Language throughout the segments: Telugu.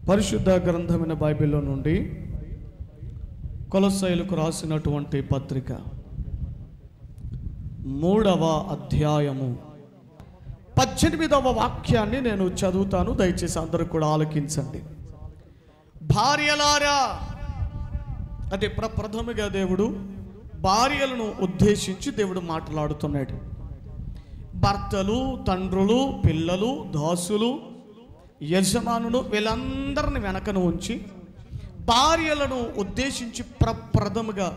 పరిశుద్ధ గ్రంథమైన బైబిల్లో నుండి కొలస్సీయులకు రాసినటువంటి పత్రిక 3వ అధ్యాయము 18వ వాక్యాన్ని నేను చదువుతాను. దయచేసి అందరూ కూడా ఆలకించండి. భార్యలారా, అంటే ప్రథమగా దేవుడు భార్యలను ఉద్దేశించి దేవుడు మాట్లాడుతున్నాడు. భర్తలు, తండ్రులు, పిల్లలు, దాసులు, యజమానులు వీళ్ళందరిని వెనకను ఉంచి భార్యలను ఉద్దేశించి ప్రథమగా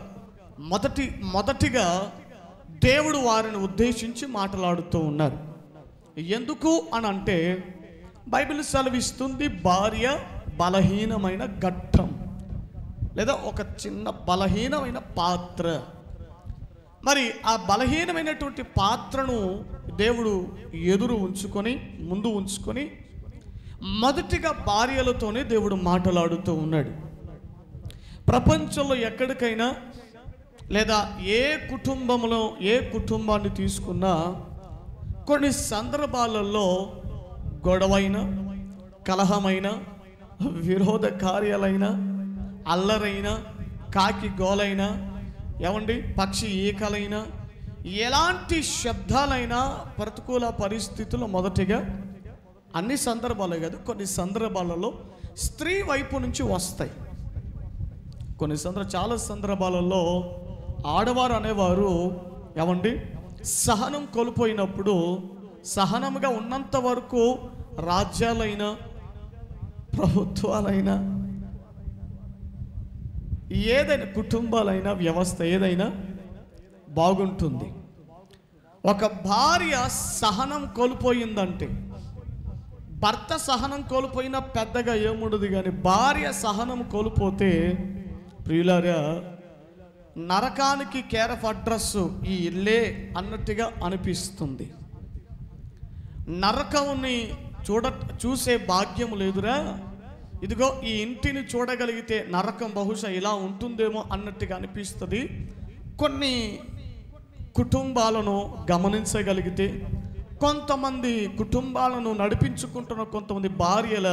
మొదటిగా దేవుడు వారిని ఉద్దేశించి మాట్లాడుతూ ఉన్నారు. ఎందుకు అని అంటే బైబిల్ సెలవిస్తుంది, భార్య బలహీనమైన ఘట్టం లేదా ఒక చిన్న బలహీనమైన పాత్ర. మరి ఆ బలహీనమైనటువంటి పాత్రను దేవుడు ముందు ఉంచుకొని మొదటిగా భార్యలతోనే దేవుడు మాట్లాడుతూ ఉన్నాడు. ప్రపంచంలో ఎక్కడికైనా లేదా ఏ కుటుంబాన్ని తీసుకున్నా కొన్ని సందర్భాలలో గొడవైన, కలహమైన, విరోధ కార్యాలైన, అల్లరైన, కాకి గోలైన, పక్షి ఈకలైనా, ఎలాంటి శబ్దాలైనా ప్రతికూల పరిస్థితులు మొదటిగా అన్ని సందర్భాలు కాదు, కొన్ని సందర్భాలలో స్త్రీ వైపు నుంచి వస్తాయి. చాలా సందర్భాలలో ఆడవారు అనేవారు సహనం కోల్పోయినప్పుడు సహనంగా ఉన్నంత వరకు రాజ్యాలైనా ప్రభుత్వాలైనా ఏదైనా కుటుంబాలైనా వ్యవస్థ ఏదైనా బాగుంటుంది. ఒక భార్య సహనం కోల్పోయిందంటే, భర్త సహనం కోల్పోయినా పెద్దగా ఏముండదు, కానీ భార్య సహనం కోల్పోతే ప్రియులారా నరకానికి కేర్ ఆఫ్ అడ్రస్ ఈ ఇల్లే అన్నట్టుగా అనిపిస్తుంది. నరకంని చూసే భాగ్యం లేదురా, ఇదిగో ఈ ఇంటిని చూడగలిగితే నరకం బహుశా ఇలా ఉంటుందేమో అన్నట్టుగా అనిపిస్తుంది. కొన్ని కుటుంబాలను గమనించగలిగితే, కొంతమంది కుటుంబాలను నడిపించుకుంటున్న కొంతమంది భార్యల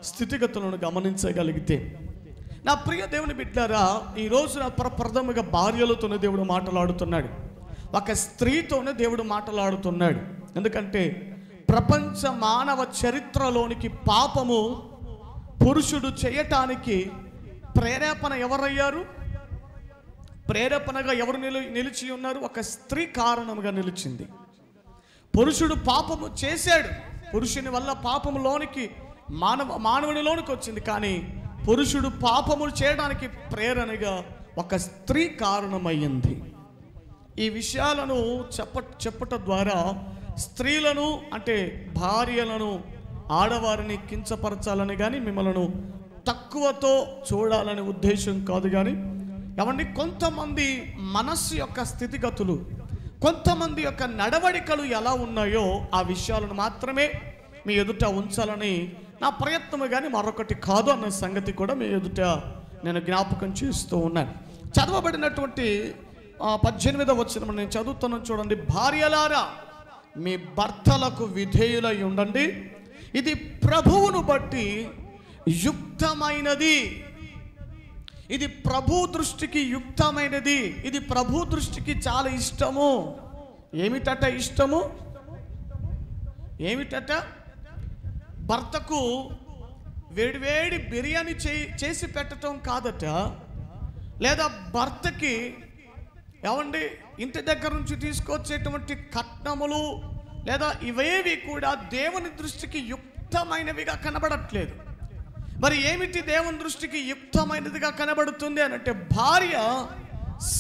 స్థితిగతులను గమనించగలిగితే, నా ప్రియ దేవుని బిడ్డారా, ఈ రోజున ప్రథమగా భార్యలతోనే దేవుడు మాట్లాడుతున్నాడు. ఒక స్త్రీతోనే దేవుడు మాట్లాడుతున్నాడు. ఎందుకంటే ప్రపంచ మానవ చరిత్రలోనికి పాపము పురుషుడు చేయటానికి ప్రేరేపణ ఎవరయ్యారు? ప్రేరేపణగా ఎవరు నిలిచి ఉన్నారు? ఒక స్త్రీ కారణంగా నిలిచింది. పురుషుడు పాపము చేశాడు, పురుషుని వల్ల పాపములోనికి మానవునిలోనికి వచ్చింది. కానీ పురుషుడు పాపములు చేయడానికి ప్రేరణగా ఒక స్త్రీ కారణమయ్యింది. ఈ విషయాలను చెప్పటం ద్వారా స్త్రీలను అంటే భార్యలను, ఆడవారిని కించపరచాలని కానీ మిమ్మల్ని తక్కువతో చూడాలనే ఉద్దేశం కాదు. కానీ కొంతమంది మనస్సు యొక్క స్థితిగతులు, కొంతమంది యొక్క నడవడికలు ఎలా ఉన్నాయో ఆ విషయాలను మాత్రమే మీ ఎదుట ఉంచాలని నా ప్రయత్నము, కానీ మరొకటి కాదు అన్న సంగతి కూడా మీ ఎదుట నేను జ్ఞాపకం చేస్తూ ఉన్నాను. చదవబడినటువంటి 18వ వచనం నేను చదువుతున్నాను, చూడండి. భార్యలారా, మీ భర్తలకు విధేయులై ఉండండి, ఇది ప్రభువును బట్టి యుక్తమైనది. ఇది ప్రభు దృష్టికి యుక్తమైనది. ఇది ప్రభు దృష్టికి చాలా ఇష్టము. ఏమిటట ఇష్టము? ఏమిటట? భర్తకు వేడివేడి బిర్యానీ చేసి పెట్టడం కాదట, లేదా భర్తకి ఇంటి దగ్గర నుంచి తీసుకొచ్చేటువంటి కట్నములు లేదా ఇవేవి కూడా దేవుని దృష్టికి యుక్తమైనవిగా కనబడట్లేదు. మరి ఏమిటి దేవుని దృష్టికి యుక్తమైనదిగా కనబడుతుంది అని అంటే, భార్య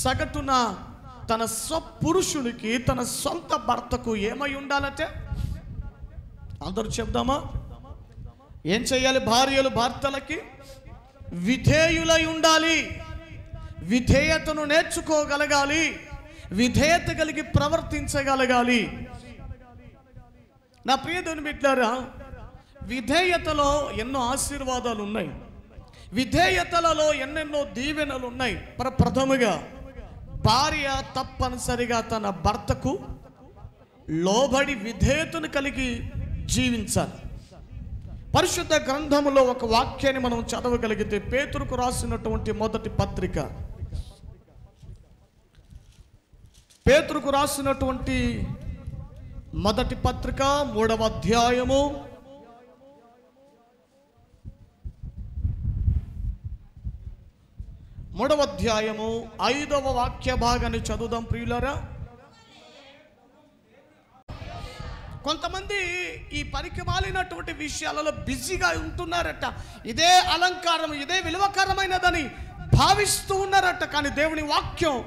సగటున తన స్వపురుషునికి, తన సొంత భర్తకు ఏమై ఉండాలంటే, అందరూ చెప్దామా? ఏం చేయాలి? భార్యలు భర్తలకి విధేయులై ఉండాలి, విధేయతను నేర్చుకోగలగాలి, విధేయత కలిగి ప్రవర్తించగలగాలి. నా ప్రియ దేవుని బిడ్డలారా, విధేయతలో ఎన్నో ఆశీర్వాదాలు ఉన్నాయి, విధేయతలలో ఎన్నెన్నో దీవెనలు ఉన్నాయి. ప్రథమగా భార్య తప్పనిసరిగా తన భర్తకు లోబడి విధేయతను కలిగి జీవించాలి. పరిశుద్ధ గ్రంథములో ఒక వాక్యాన్ని మనం చదవగలిగితే పేతురుకు రాసినటువంటి మొదటి పత్రిక, పేతురుకు రాసినటువంటి మొదటి పత్రిక 3వ అధ్యాయము 5వ వాక్య భాగాన్ని చదువుదాం ప్రియులారా. కొంతమంది ఈ పనికి మాలినటువంటి విషయాలలో బిజీగా ఉంటున్నారట. ఇదే అలంకారం, ఇదే విలువకరమైనదని భావిస్తూ ఉన్నారట. కానీ దేవుని వాక్యం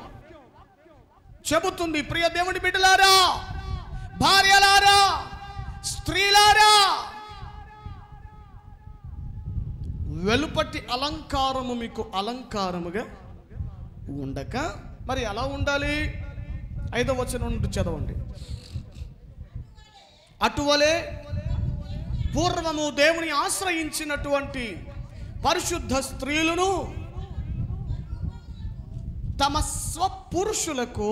చెబుతుంది, ప్రియ దేవుని బిడ్డలారా, భార్యలారా, స్త్రీలారా, వెలుపటి అలంకారము మీకు అలంకారముగా ఉండక మరి ఎలా ఉండాలి? 5వ వచనం నుండి చదవండి. అటువలే పూర్వము దేవుని ఆశ్రయించినటువంటి పరిశుద్ధ స్త్రీలను తమ స్వపురుషులకు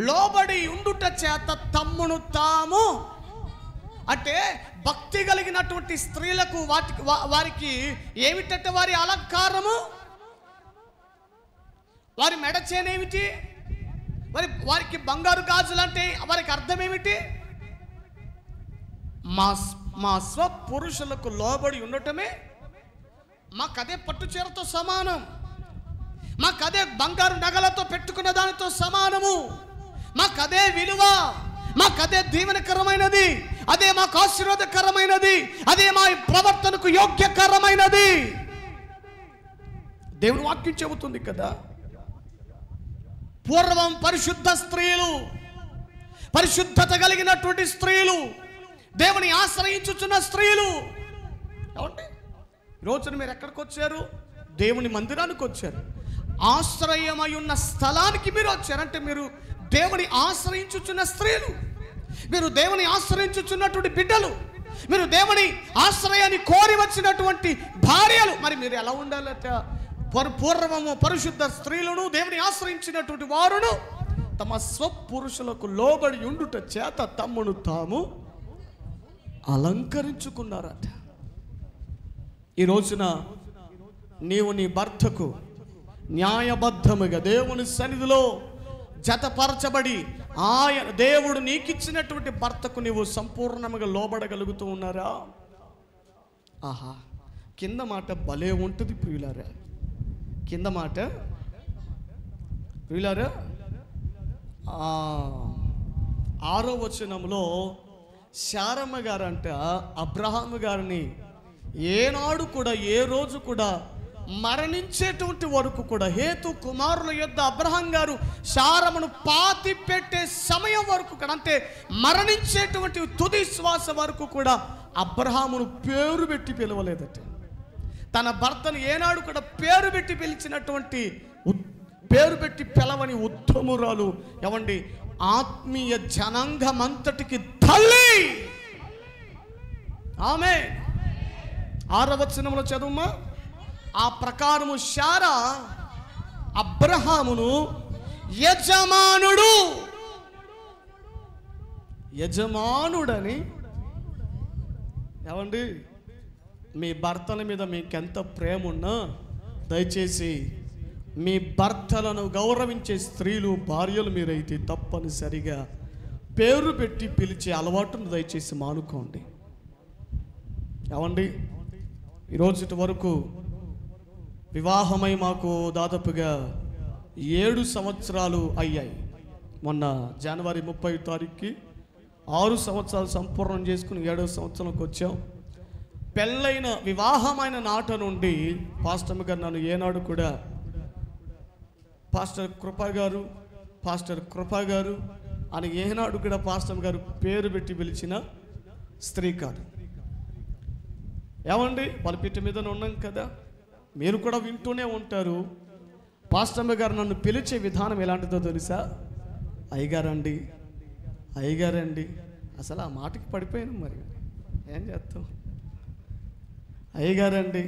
లోబడి ఉండుట చేత తమ్మును తాము, అంటే భక్తి కలిగినటువంటి స్త్రీలకు వారికి ఏమిటంటే వారి అలంకారము, వారి మెడచేనేమిటి, వారికి బంగారు గాజులు అంటే వారికి అర్థం ఏమిటి? మా స్వపురుషులకు లోబడి ఉండటమే మాకదే పట్టు చీరతో సమానం, మాకదే బంగారు నగలతో పెట్టుకున్న దానితో సమానము, మాకదే విలువ, మాకదే దీవెనకరమైనది, అదే మాకు ఆశీర్వాదకరమైనది, అదే మా ప్రవర్తనకు యోగ్యకరమైనది. దేవుని వాక్యం చెబుతుంది కదా. పూర్వం పరిశుద్ధ స్త్రీలు, పరిశుద్ధత కలిగినటువంటి స్త్రీలు, దేవుని ఆశ్రయించుచున్న స్త్రీలు. ఏమంటే ఈరోజు మీరు ఎక్కడికి వచ్చారు? దేవుని మందిరానికి వచ్చారు. ఆశ్రయమై ఉన్న స్థలానికి మీరు వచ్చారంటే మీరు దేవుని ఆశ్రయించుచున్న స్త్రీలు, మీరు దేవుని ఆశ్రయించుచున్నటువంటి బిడ్డలు, మీరు దేవుని ఆశ్రయాన్ని కోరి వచ్చినటువంటి భార్యలు. మరి మీరు ఎలా ఉండాలట? పూర్వము పరిశుద్ధ స్త్రీలను, దేవుని ఆశ్రయించినటువంటి వారును తమ స్వపురుషులకు లోబడి ఉండుట చేత తమ్మును తాము అలంకరించుకున్నారట. ఈ రోజున నీవు నీ భర్తకు న్యాయబద్ధముగా దేవుని సన్నిధిలో జతపరచబడి దేవుడు నీకిచ్చినటువంటి భర్తకు నీవు సంపూర్ణంగా లోబడగలుగుతూ ఉన్నారా? ఆహా, కింద మాట భలే ఉంటుంది ప్రియులారా. కింద మాట ప్రియులారా, 6వ వచనంలో శారమ్మ గారంట అబ్రహాము గారిని ఏనాడు కూడా, ఏ రోజు కూడా మరణించేటువంటి వరకు కూడా, హేతు కుమారుల యొద్ద అబ్రహాం గారు శారమ్మను పాతి పెట్టే సమయం వరకు కూడా, అంటే మరణించేటువంటి తుది శ్వాస వరకు కూడా అబ్రహామును పేరు పెట్టి పిలవలేదట. తన భర్తను ఏనాడు కూడా పేరు పెట్టి పిలిచినటువంటి, పేరు పెట్టి పిలవని ఉత్తమురాలు ఏమండి, ఆత్మీయ జనాంగమంతటికి తల్లి ఆమె. 6వ వచనంలో చదువుమా. ఆ ప్రకారము శారా అబ్రహామును యజమానుడని, ఏమండి, మీ భర్తల మీద మీకెంత ప్రేమ ఉన్నా దయచేసి మీ భర్తలను గౌరవించే స్త్రీలు, భార్యలు మీరైతే తప్పనిసరిగా పేరు పెట్టి పిలిచే అలవాటును దయచేసి మానుకోండి. ఏమండి, ఈరోజు వరకు వివాహమై మాకు దాదాపుగా 7 సంవత్సరాలు అయ్యాయి. మొన్న జనవరి 30వ తారీఖుకి 6 సంవత్సరాలు సంపూర్ణం చేసుకుని 7వ సంవత్సరంకి వచ్చాం. పెళ్ళైన వివాహమైన నాట నుండి పాస్టర్ గారు నన్ను ఏనాడు కూడా పాస్టర్ కృప గారు అని ఏనాడు కూడా పాస్టర్ గారు పేరు పెట్టి పిలిచిన స్త్రీ కాదు. ఏమండి, వాళ్ళ పిట్ట మీద ఉన్నాం కదా, మీరు కూడా వింటూనే ఉంటారు. పాస్టర్ గారు నన్ను పిలిచే విధానం ఎలాంటిదో తెలుసా? అయ్యగారండి, అయ్యగారండి. అసలు ఆ మాటకి పడిపోయాను, మరి ఏం చేస్తాం? అయ్యగారండి.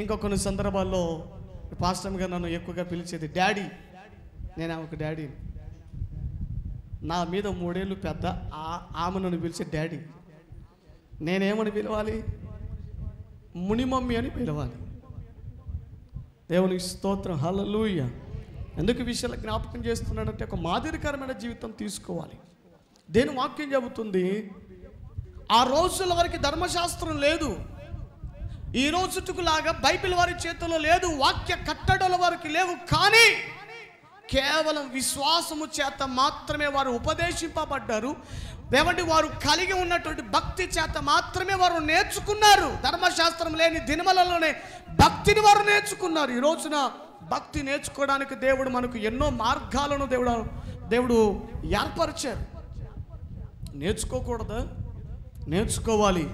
ఇంకొన్ని సందర్భాల్లో పాస్టర్ గారు నన్ను ఎక్కువగా పిలిచేది డాడీ. నేను ఆమెకు డాడీ. నా మీద 3 ఏళ్ళు పెద్ద ఆమె నన్ను పిలిచే డాడీ. నేనేమని పిలవాలి? మునిమమ్మీ అని పిలవాలి. దేవునికి స్తోత్రం, హల్లెలూయా. ఎందుకు విషయాలు జ్ఞాపకం చేస్తున్నాడంటే ఒక మాదిరికరమైన జీవితం తీసుకోవాలి. దేని వాక్యం చెబుతుంది, ఆ రోజుల వరకు ధర్మశాస్త్రం లేదు, ఈ రోజుకు లాగా బైబిల్ వారి చేతుల్లో లేదు, వాక్య కట్టడల వరకు లేవు. కానీ కేవలం విశ్వాసము చేత మాత్రమే వారు ఉపదేశింపబడ్డారు. ఏమంటే వారు కలిగి ఉన్నటువంటి భక్తి చేత మాత్రమే వారు నేర్చుకున్నారు. ధర్మశాస్త్రం లేని దినములలోనే భక్తిని వారు నేర్చుకున్నారు. ఈ రోజున భక్తి నేర్చుకోవడానికి దేవుడు మనకు ఎన్నో మార్గాలను దేవుడు ఏర్పరిచారు. నేర్చుకోకూడదా? నేర్చుకోవాలి.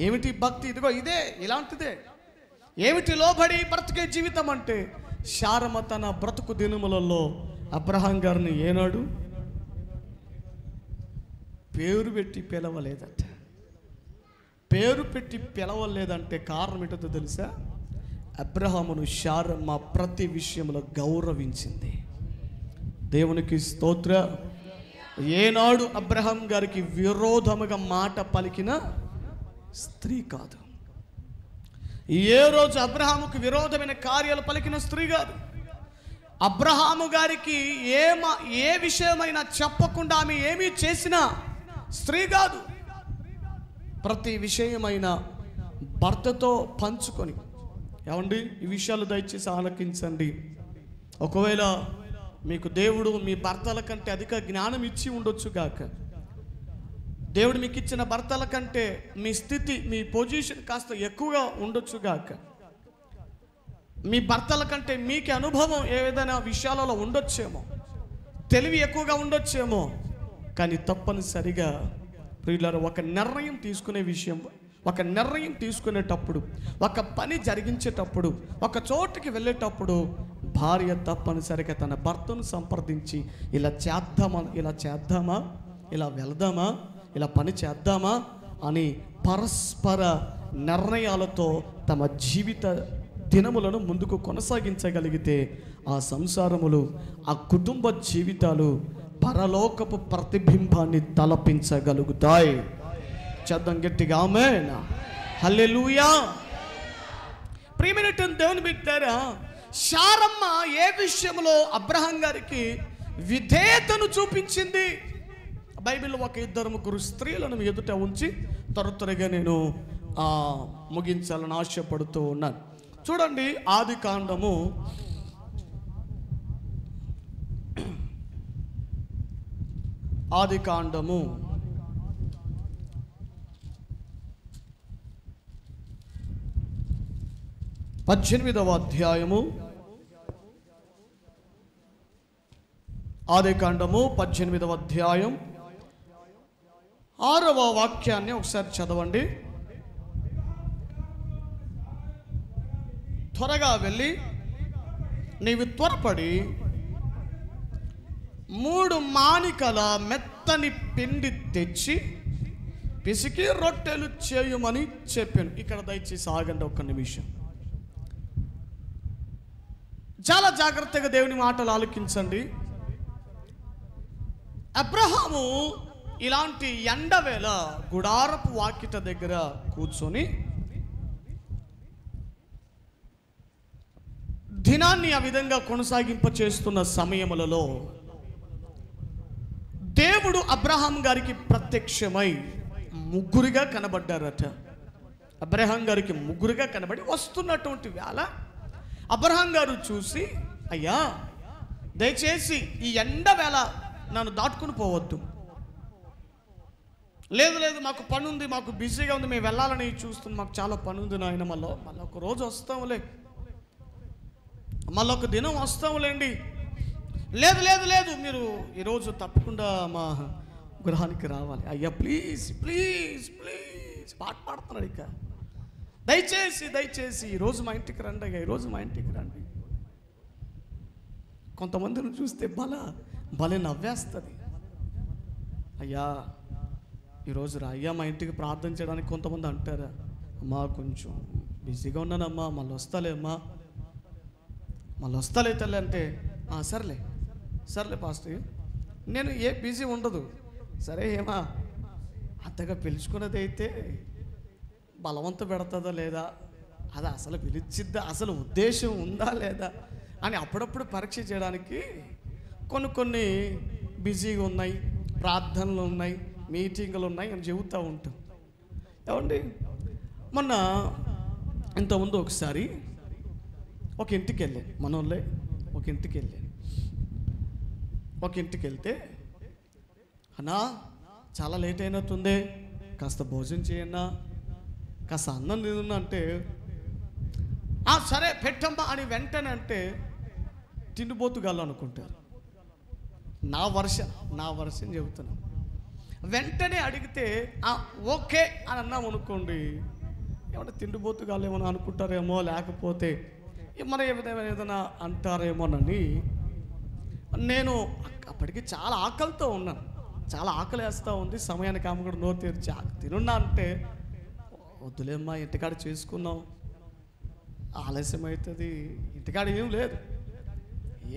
ఏమిటి భక్తి? ఇదిగో ఇదే, ఇలాంటిదే. ఏమిటి లోబడి బ్రతికే జీవితం అంటే, శారమ తన బ్రతుకు దినములలో అబ్రహాం గారిని ఏనాడు పేరు పెట్టి పిలవలేదట. పేరు పెట్టి పిలవలేదంటే కారణం ఏంటో తెలుసా? అబ్రహామును శారమ్మ ప్రతి విషయంలో గౌరవించింది. దేవునికి స్తోత్ర. ఏనాడు అబ్రహాం గారికి విరోధముగా మాట పలికిన స్త్రీ కాదు. ఏ రోజు అబ్రహాముకు విరోధమైన కార్యాలు పలికిన స్త్రీ కాదు. అబ్రహాము గారికి ఏ విషయమైనా చెప్పకుండా ఆమె ఏమీ చేసిన స్త్రీ కాదు. ప్రతి విషయమైన భర్తతో పంచుకొని, ఏమండి ఈ విషయాలు దయచేసి ఆలకించండి. ఒకవేళ మీకు దేవుడు మీ భర్తల కంటే అధిక జ్ఞానం ఇచ్చి ఉండొచ్చు గాక, దేవుడు మీకు ఇచ్చిన భర్తల కంటే మీ స్థితి, మీ పొజిషన్ కాస్త ఎక్కువగా ఉండొచ్చు గాక, మీ భర్తల కంటే మీకు అనుభవం ఏదైనా విషయాలలో ఉండొచ్చేమో, తెలివి ఎక్కువగా ఉండొచ్చేమో. కానీ తప్పనిసరిగా ప్రియులారా, ఒక నిర్ణయం తీసుకునేటప్పుడు, ఒక పని జరిగించేటప్పుడు, ఒక చోటుకి వెళ్ళేటప్పుడు భార్య తప్పనిసరిగా తన భర్తను సంప్రదించి ఇలా చేద్దామా, ఇలా వెళ్దామా, ఇలా పని చేద్దామా అని పరస్పర నిర్ణయాలతో తమ జీవిత దినములను ముందుకు కొనసాగించగలిగితే ఆ సంసారములు, ఆ కుటుంబ జీవితాలు పరలోకపు ప్రతిబింబాన్ని తలపించగలుగుతాయి. చేద్దాం గట్టిగా ఆమేన్, హల్లెలూయా. ప్రియమైనటువంటి దేవుని బిడ్డలారా, శారమ్మ ఏ విషయంలో అబ్రహాం గారికి విధేయతను చూపించింది? బైబిల్లో ఒక 2-3 స్త్రీలను ఎదుట ఉంచి త్వరగా నేను ముగించాలని ఆశపడుతూ ఉన్నాను. చూడండి, ఆదికాండము 18వ అధ్యాయము, ఆదికాండము 18వ అధ్యాయం 6వ వాక్యాన్ని ఒకసారి చదవండి. త్వరగా వెళ్ళి నీవు త్వరపడి 3 మానికల మెత్తని పిండి తెచ్చి పిసికి రొట్టెలు చేయమని చెప్పాను. ఇక్కడ దయచేసి ఆగండి ఒక్క నిమిషం. చాలా జాగ్రత్తగా దేవుని మాటలు ఆలకించండి. అబ్రహాము ఇలాంటి ఎండవేళ గుడారపు వాకిట దగ్గర కూర్చొని దినాన్ని ఆ విధంగా కొనసాగింప చేస్తున్న సమయములలో దేవుడు అబ్రహాం గారికి ప్రత్యక్షమై 3 కనబడ్డారట. అబ్రహాం గారికి 3 కనబడి వస్తున్నటువంటి వేళ అబ్రహాం గారు చూసి, అయ్యా దయచేసి ఈ ఎండ వేళ నన్ను దాటుకుని పోవద్దు, లేదు మాకు పని ఉంది, మాకు బిజీగా ఉంది, మేము వెళ్ళాలని చూస్తున్నాం, మాకు చాలా పని ఉంది నాయన, మళ్ళీ ఒక రోజు వస్తాములే, మళ్ళీ ఒక దినం వస్తాములేండి, లేదు మీరు ఈరోజు తప్పకుండా మా గృహానికి రావాలి, అయ్యా ప్లీజ్ పాట పాడుతున్నాడు. ఇక దయచేసి ఈరోజు మా ఇంటికి రండి అయ్యా, ఈరోజు మా ఇంటికి రండి. కొంతమందిని చూస్తే భలే నవ్వేస్తుంది. అయ్యా ఈరోజు రా అయ్యా మా ఇంటికి ప్రార్థన చేయడానికి కొంతమంది అంటారా, అమ్మా కొంచెం బిజీగా ఉన్నానమ్మా, మళ్ళీ వస్తాలే తల్లి అంటే, సర్లే పాస్టర్, నేను ఏ బిజీ ఉండదు, సరే ఏమా అంతగా పిలుచుకున్నది అయితే బలవంత పెడుతుందా లేదా, అది అసలు పిలిచిద్దా, అసలు ఉద్దేశం ఉందా లేదా అని అప్పుడప్పుడు పరీక్ష చేయడానికి కొన్ని బిజీగా ఉన్నాయి, ప్రార్థనలు ఉన్నాయి, మీటింగులు ఉన్నాయి అని చెబుతూ ఉంటాం. ఏమండి, మొన్న ఇంతకుముందు ఒకసారి ఒక ఇంటికి వెళ్ళాను, మనోళ్ళే ఒక ఇంటికి వెళ్ళాను. ఒక ఇంటికి వెళ్తే, అన్నా చాలా లేట్ అయినట్టుంది, కాస్త భోజనం చేయన్నా, కాస్త అన్నం తిన్నా అంటే, సరే పెట్టమ్మా అని వెంటనే అంటే తిండిపోతుగాళ్ళు అనుకుంటారు. నా వర్షం చెబుతున్నాను. వెంటనే అడిగితే ఓకే అని అన్నాం అనుకోండి, ఏమన్నా తిండిపోతుగాళ్ళు ఏమన్నా అనుకుంటారేమో, లేకపోతే మరి ఏదైనా అంటారేమోనని నేను అప్పటికి చాలా ఆకలితో ఉన్నాను. చాలా ఆకలి వేస్తూ ఉంది. సమయానికి ఆమె కూడా నోరు తెరిచి తినున్నా అంటే, వద్దులేమ్మా ఇంటికాడ చేసుకున్నాం, ఆలస్యం అవుతుంది, ఇంటికాడ ఏం లేదు,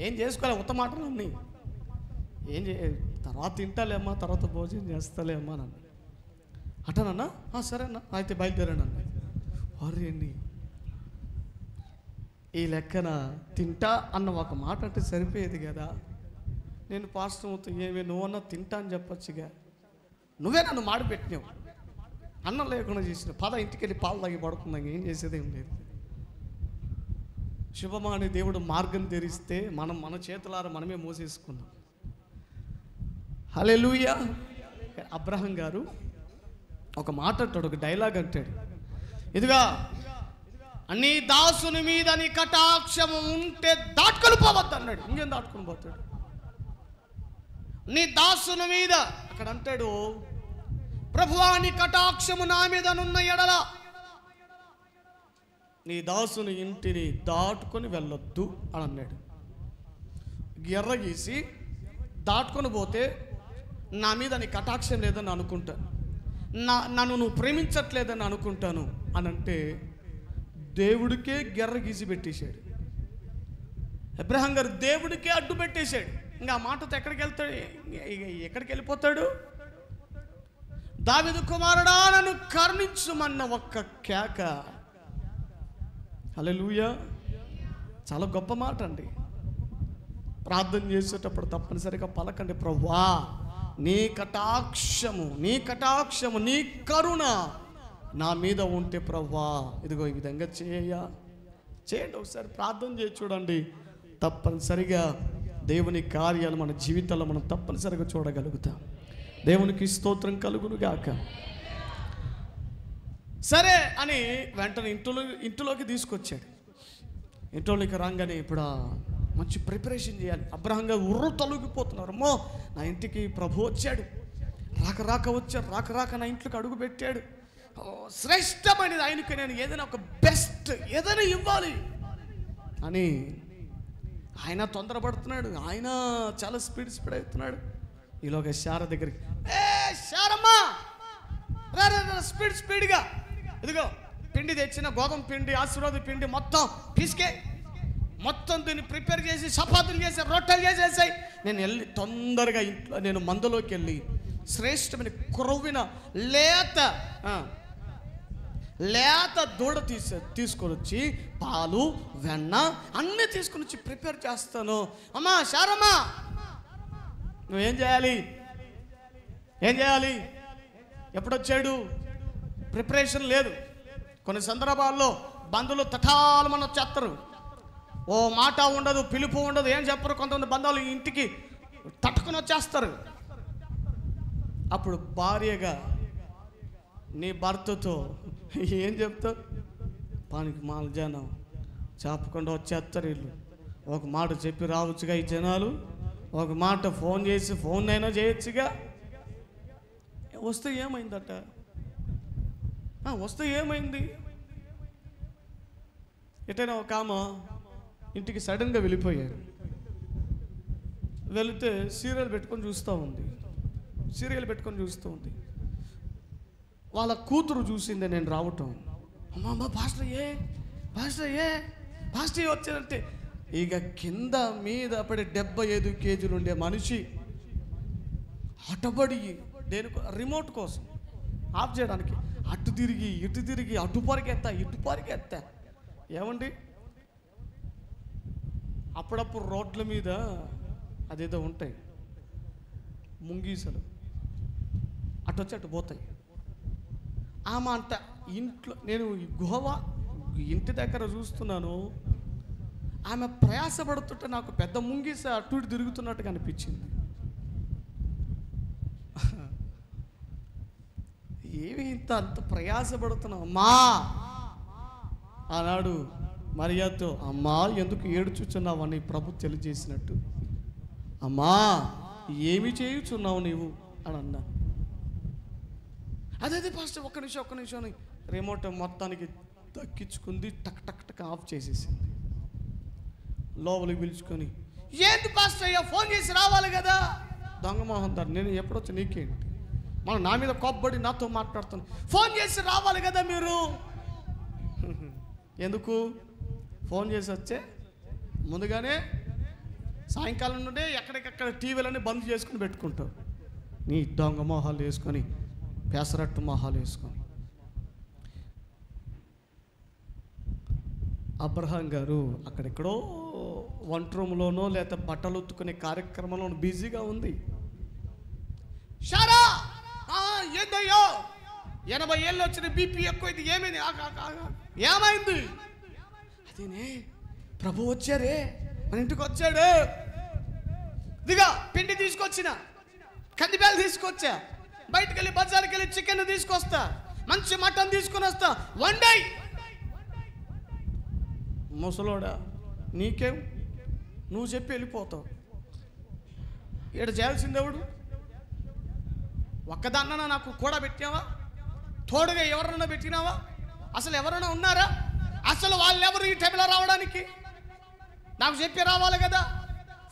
ఏం చేసుకోవాలి, ఉత్త మాటలు అన్నీ తర్వాత తింటాలేమ్మా, తర్వాత భోజనం చేస్తాలేమ్మా నన్ను అటనన్నా. సరేనా అయితే బయలుదేరాను అన్న. వారేంటి ఈ లెక్కన తింటా అన్న ఒక మాట అంటే సరిపోయేది కదా. నేను పాస్టర్ అవుతా, ఏమి నువ్వన్నా తింటా అని చెప్పొచ్చుగా, నువ్వే నన్ను మాడిపెట్టినావు, అన్నం లేకుండా చేసిన, పద ఇంటికి వెళ్ళి పాలు తాగి పడుకుందాం, ఏం చేసేది ఏం లేదు. శుభమాని దేవుడు మార్గం తెరిస్తే మన చేతులారా మనమే మోసేసుకున్నాం. హల్లెలూయా. అబ్రహాం గారు ఒక మాట అంటాడు, ఒక డైలాగ్ అంటాడు, ఇదిగా నీ దాసుని మీద నీ కటాక్షము ఉంటే దాటుకొని పోవద్దు అన్నాడు. ఇంకేం దాటుకొని పోతాడు? నీ దాసుని మీద అక్కడ అంటాడు, ప్రభువా నీ కటాక్షము నా మీద నున్న ఎడల నీ దాసుని ఇంటిని దాటుకొని వెళ్ళొద్దు అని అన్నాడు. ఎర్ర గీసి దాటుకొని పోతే నా మీద నీ కటాక్షం లేదని అనుకుంటాను, నన్ను నువ్వు ప్రేమించట్లేదని అనుకుంటాను అని అంటే దేవుడికే గెర్ర గీసి పెట్టేశాడు. అబ్రహాం గారు దేవుడికే అడ్డు పెట్టేశాడు. ఇంకా ఆ మాటతో ఎక్కడికి వెళ్తాడు, ఎక్కడికి వెళ్ళిపోతాడు? దావీదు కుమారుడా నన్ను కరుణించుమన్న ఒక్క కేక. హల్లెలూయా. చాలా గొప్ప మాట అండి. ప్రార్థన చేసేటప్పుడు తప్పనిసరిగా పలకండి, ప్రభువా నీ కటాక్షము నీ కరుణ నా మీద ఉంటే ప్రభువా ఇదిగో ఈ విధంగా చేయండి. ఒకసారి ప్రార్థన చేసి చూడండి, తప్పనిసరిగా దేవుని కార్యాలు మన జీవితాల్లో మనం తప్పనిసరిగా చూడగలుగుతాం. దేవునికి స్తోత్రం కలుగును గాక. సరే అని వెంటనే ఇంటిలోకి తీసుకొచ్చాడు. ఇంట్లోకి రాగానే ఇప్పుడు మంచి ప్రిపరేషన్ చేయాలి. అబ్రహాం గారు ఉర్రు తొలగిపోతున్నారు, అమ్మో నా ఇంటికి ప్రభు వచ్చాడు, రాక నా ఇంట్లోకి అడుగు పెట్టాడు, శ్రేష్టమైనది ఆయనకి నేను ఏదైనా ఒక బెస్ట్ ఏదైనా ఇవ్వాలి అని ఆయన తొందరపడుతున్నాడు. ఆయన చాలా స్పీడ్ అవుతున్నాడు. ఈలోగా శార దగ్గరికి, శారమ్మా స్పీడ్గా ఇదిగో పిండి తెచ్చిన, గోధుమ పిండి, ఆశీర్వాద పిండి మొత్తం తీసుకే, మొత్తం దీన్ని ప్రిపేర్ చేసి చపాతీలు చేసి రొట్టెలు చేసేసాయి. నేను వెళ్ళి తొందరగా ఇంట్లో నేను మందులోకి వెళ్ళి శ్రేష్టమైన క్రొవ్విన లేత దూడ తీసుకొని వచ్చి పాలు వెన్న అన్నీ తీసుకొని వచ్చి ప్రిపేర్ చేస్తాను. అమ్మా శారమ్మా నువ్వేం చేయాలి? ఎప్పుడొచ్చాడు? ప్రిపరేషన్ లేదు. కొన్ని సందర్భాల్లో బంధువులు తటాలు మన వచ్చేస్తారు, ఓ మాట ఉండదు, పిలుపు ఉండదు, ఏం చెప్పరు. కొంతమంది బంధువులు ఇంటికి తట్టుకుని వచ్చేస్తారు. అప్పుడు భార్యగా నీ భర్తతో ఏం చెప్తావు? పానికి మాల జనం చెప్పకుండా వచ్చేస్తారు. వీళ్ళు ఒక మాట చెప్పి రావచ్చుగా ఈ జనాలు, ఒక మాట ఫోన్ చేసి ఫోన్ అయినా చేయొచ్చుగా. వస్తే ఏమైందట? వస్తే ఏమైంది? ఎటైనా ఒక ఆమె ఇంటికి సడన్గా వెళ్ళిపోయారు. వెళితే సీరియల్ పెట్టుకొని చూస్తూ ఉంది. వాళ్ళ కూతురు చూసిందే నేను రావటం. అమ్మ పాస్టర్ వచ్చారంటే ఇక కింద మీద పడి 75 కేజీలు ఉండే మనిషి హఠబడి దేనికో రిమోట్ కోసం ఆఫ్ చేయడానికి. అటు తిరిగి ఇటు తిరిగి, అటు పరిగెత్తా ఇటు పరిగెత్తా. ఏమండి, అప్పుడప్పుడు రోడ్ల మీద అదేదో ఉంటాయి ముంగీసలు, అటు వచ్చి అటు పోతాయి. ఆమె అంట ఇంట్లో, నేను ఇంటి దగ్గర చూస్తున్నాను, ఆమె ప్రయాసపడుతుంటే నాకు పెద్ద ముంగీస అటు ఇటు తిరుగుతున్నట్టుగా అనిపించింది. ఏమి అంత ప్రయాసపడుతున్నావు అమ్మా అన్నాడు మరియతో. అమ్మా ఎందుకు ఏడుచుచున్నావు అని ప్రభు తెలియజేసినట్టు, అమ్మా ఏమి చేయుచున్నావు నీవు అని అన్నా. అదే పాస్టర్ ఒక్క నిమిషం అని రిమోట్ మొత్తానికి దక్కించుకుంది, టక్ టక్ టక్ ఆఫ్ చేసేసింది. లోపలికి పిలుచుకొని, ఏంటి పాస్టర్ అయ్యా ఫోన్ చేసి రావాలి కదా. దొంగమోహన్ దారు, నేను ఎప్పుడొచ్చి నీకేంటి, మనం నా మీద కోప్పడి నాతో మాట్లాడుతాను, ఫోన్ చేసి రావాలి కదా మీరు. ఎందుకు ఫోన్ చేసి వచ్చే ముందుగానే సాయంకాలం నుండే ఎక్కడికక్కడ టీవీలన్నీ బంద్ చేసుకుని పెట్టుకుంటావు, నీ దొంగ మొహాలు వేసుకొని, పెసరట్టు మొహాలు వేసుకొని. అబ్రహాం గారు అక్కడెక్కడో వంట రూమ్లోనో లేదా బట్టలు ఉత్తుకునే కార్యక్రమంలో బిజీగా ఉంది. షారా ఏందయ్యో 80 ఏళ్ళు వచ్చిన బీపీ ఎక్కువైంది, ఏమైంది ఏమైంది? అదేనే ప్రభు వచ్చారే, మన ఇంటికి వచ్చాడు. దిగా పిండి తీసుకొచ్చిన, కందిపేలు తీసుకొచ్చా, బయటకు వెళ్ళి బజార్కి వెళ్ళి చికెన్ తీసుకొస్తా, మంచి మటన్ తీసుకొని వస్తా, వండాయి. ముసలోడా నీకేం, నువ్వు చెప్పి వెళ్ళిపోతావు. ఇక్కడ చేయాల్సిందేవుడు ఒక్కదాన్న నాకు కూడా పెట్టావా, తోడుగా ఎవరన్నా పెట్టినావా, అసలు ఎవరైనా ఉన్నారా, అసలు వాళ్ళెవరు ఈ టైంలో రావడానికి? నాకు చెప్పి రావాలి కదా,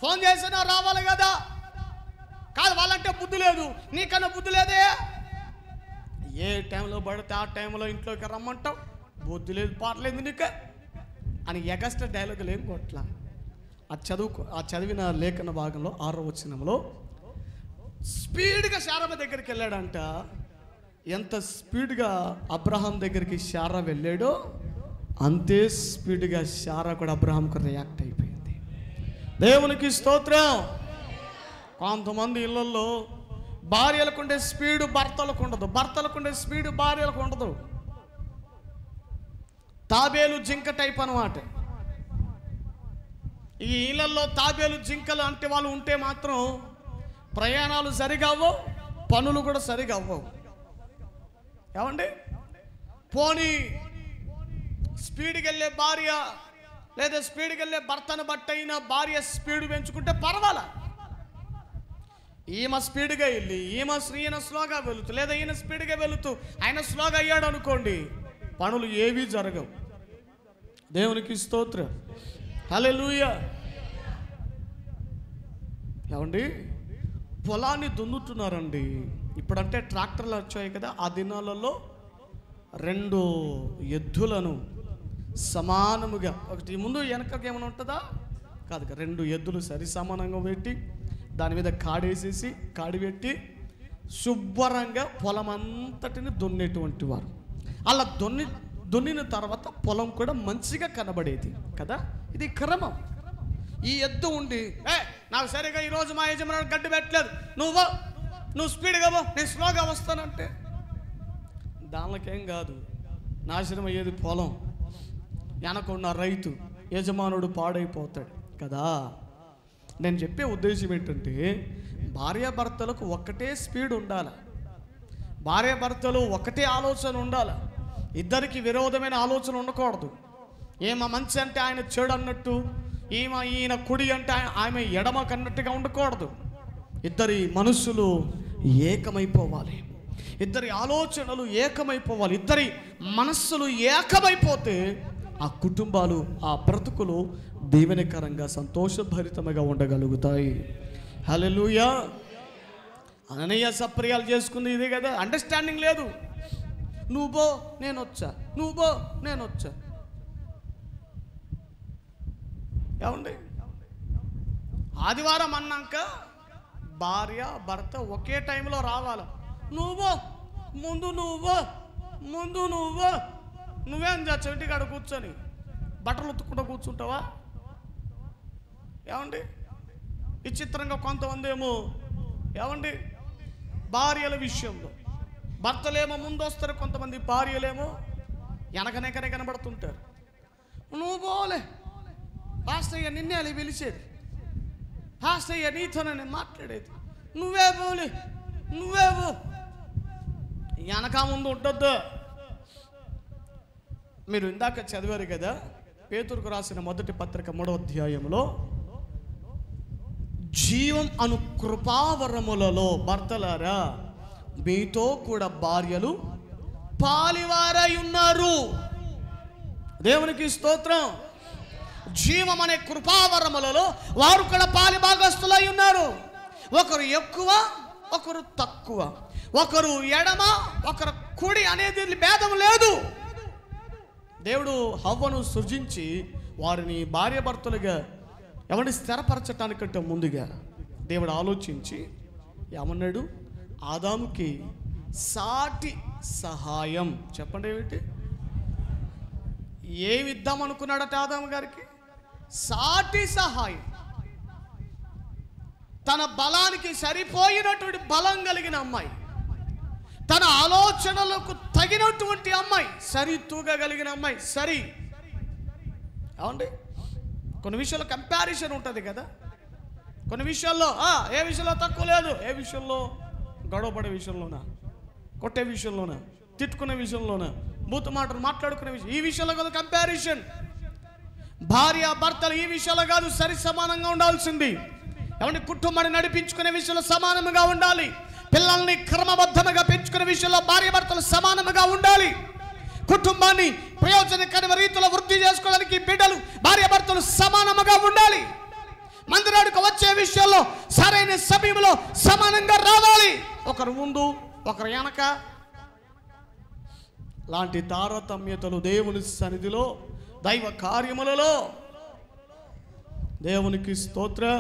ఫోన్ చేసినా రావాలి కదా. కాదు వాళ్ళంటే బుద్ధి లేదు, నీకన్నా బుద్ధి లేదే. ఏ టైంలో పడితే ఆ టైంలో ఇంట్లోకి రమ్మంటావు, బుద్ధి లేదు పాటలేదు నీకు అని ఎగస్ట్రా డైలాగులు ఏం కొట్లా. ఆ చదివిన లేఖన భాగంలో 6వ వచనంలో స్పీడ్గా శారమ్మ దగ్గరికి వెళ్ళాడంట. ఎంత స్పీడ్గా అబ్రహాం దగ్గరికి శారా వెళ్ళాడో అంతే స్పీడ్గా శారా కూడా అబ్రహాంకు రియాక్ట్ అయిపోయింది. దేవునికి స్తోత్రం. కొంతమంది ఇళ్ళల్లో భార్యలకు ఉండే స్పీడ్ భర్తలకు ఉండదు, భర్తలకు ఉండే స్పీడ్ భార్యలకు ఉండదు. తాబేలు జింక టైప్ అన్నమాట. ఈ ఇళ్ళల్లో తాబేలు జింకలు అంటే వాళ్ళు ఉంటే మాత్రం ప్రయాణాలు సరిగా అవ్వవు, పనులు కూడా సరిగా అవ్వవు. ఏమండి, పోనీ స్పీడ్కి వెళ్ళే భార్య లేదా స్పీడ్కి వెళ్ళే భర్తను బట్టి అయినా భార్య స్పీడ్ పెంచుకుంటే పర్వాలా. ఈమె స్పీడ్గా వెళ్ళి ఈయన స్లోగా వెళుతూ, లేదా ఈయన స్పీడ్గా వెళుతూ ఆయన స్లోగా అయ్యాడు అనుకోండి, పనులు ఏవీ జరగవు. దేవునికి స్తోత్రం, హల్లెలూయా. ఏమండి, పొలాన్ని దున్నుతున్నారండి. ఇప్పుడంటే ట్రాక్టర్లు వచ్చాయి కదా, ఆ దినాలలో 2 ఎద్దులను సమానముగా, ఒకటి ముందు వెనకకి ఏమైనా ఉంటుందా, కాదు, 2 ఎద్దులు సరి సమానంగా పెట్టి దాని మీద కాడేసేసి కాడి పెట్టి శుభ్రంగా పొలం అంతటిని దున్నేటువంటి వారు. అలా దున్నిన తర్వాత పొలం కూడా మంచిగా కనబడేది కదా. ఇది క్రమం. ఈ ఎద్దు ఉండి నాకు సరిగా ఈరోజు మా యజమానుడు గడ్డి పెట్టలేదు, నువ్వు స్పీడ్గా పో, నేను స్లోగా వస్తానంటే దానికేం కాదు, నాశనం అయ్యేది పొలం, వెనకున్న రైతు, యజమానుడు పాడైపోతాడు కదా. నేను చెప్పే ఉద్దేశం ఏంటంటే భార్యాభర్తలకు ఒక్కటే స్పీడ్ ఉండాలి, భార్యాభర్తలు ఒకటే ఆలోచన ఉండాలి. ఇద్దరికి విరోధమైన ఆలోచన ఉండకూడదు. ఈమె మంచి అంటే ఆయన చెడు అన్నట్టు, ఈయన కుడి అంటే ఆమె ఎడమ కన్నట్టుగా ఉండకూడదు. ఇద్దరి మనస్సులు ఏకమైపోవాలి, ఇద్దరి ఆలోచనలు ఏకమైపోవాలి. ఇద్దరి మనస్సులు ఏకమైపోతే ఆ కుటుంబాలు, ఆ బ్రతుకులు దీవెనకరంగా సంతోషభరితంగా ఉండగలుగుతాయి. హల్లెలూయా. అననీయ సప్రియాలు చేసుకుంది ఇదే కదా. అండర్స్టాండింగ్ లేదు. నువ్వు పో నేను వచ్చా, నువ్వు పో నేను వచ్చా. ఏమండి, ఆదివారం అన్నాక భార్య భర్త ఒకే టైంలో రావాలి. నువ్వు ముందు నువ్వేం చేస్తావు? ఇంటికాడ కూర్చొని బట్టలు ఉతుక్కుంటూ కూర్చుంటావా? ఏమండి విచిత్రంగా కొంతమంది ఏమో ఏమండి భార్యల విషయంలో భర్తలేమో ముందు వస్తారు, కొంతమంది భార్యలేమో వెనకనే కనబడుతుంటారు. నువ్వు పోలే పాస్టయ్య, నిన్నే అలా పిలిచేది, పాస్టయ్య నీతోనే నేను మాట్లాడేది, నువ్వే పో వెనక ముందు ఉండొద్దు. మీరు ఇందాక చదివారు కదా పేతురుకు రాసిన మొదటి పత్రిక 3వ అధ్యాయంలో, జీవం అను కృపావరములలో భర్తలారా మీతో కూడా భార్యలు పాలివారై ఉన్నారు. దేవునికి స్తోత్రం. జీవం అనే కృపావరములలో వారు కూడా పాలి భాగస్తులై ఉన్నారు. ఒకరు ఎక్కువ, ఒకరు తక్కువ, ఒకరు ఎడమ, ఒకరు కుడి అనేది భేదం లేదు. దేవుడు హవ్వను సృజించి వారిని భార్య భర్తలుగా ఎవరిని స్థిరపరచటానికంటే ముందుగా దేవుడు ఆలోచించి ఏమన్నాడు? ఆదాముకి సాటి సహాయం. చెప్పండి ఏమిటి? ఏమి ఇద్దాం అనుకున్నాడట ఆదాము గారికి? సాటి సహాయం. తన బలానికి సరిపోయినటువంటి బలం కలిగిన అమ్మాయి, తన ఆలోచనలకు తగినటువంటి అమ్మాయి, సరితూగలిగిన అమ్మాయి. సరి ఏమండి కొన్ని విషయాల్లో కంపారిజన్ ఉంటుంది కదా. కొన్ని విషయాల్లో ఏ విషయంలో తక్కువ లేదు, ఏ విషయంలో గొడవపడే విషయంలోనా, కొట్టే విషయంలోనా, తిట్టుకునే విషయంలోనా, బూతు మాటలు మాట్లాడుకునే విషయం, ఈ విషయంలో కాదు కంపారిజన్. భార్య భర్తలు ఈ విషయాల్లో కాదు సరి సమానంగా ఉండాల్సింది. ఏమంటే కుటుంబాన్ని నడిపించుకునే విషయంలో సమానంగా ఉండాలి. పిల్లల్ని క్రమబద్ధంగా పెంచుకునే విషయంలో భార్య భర్తలు సమానంగా ఉండాలి. కుటుంబాన్ని ప్రయోజనకరమైన రీతిలో వృద్ధి చేసుకోవడానికి బిడ్డలు భార్య భర్తలు సమానంగా ఉండాలి. మందిరానికి వచ్చే విషయంలో సరైన సమయంలో సమానంగా రావాలి. ఒకరు ముందు, ఒకరు వెనక లాంటి తారతమ్యతలు దేవుని సన్నిధిలో, దైవ కార్యములలో దేవునికి స్తోత్రం.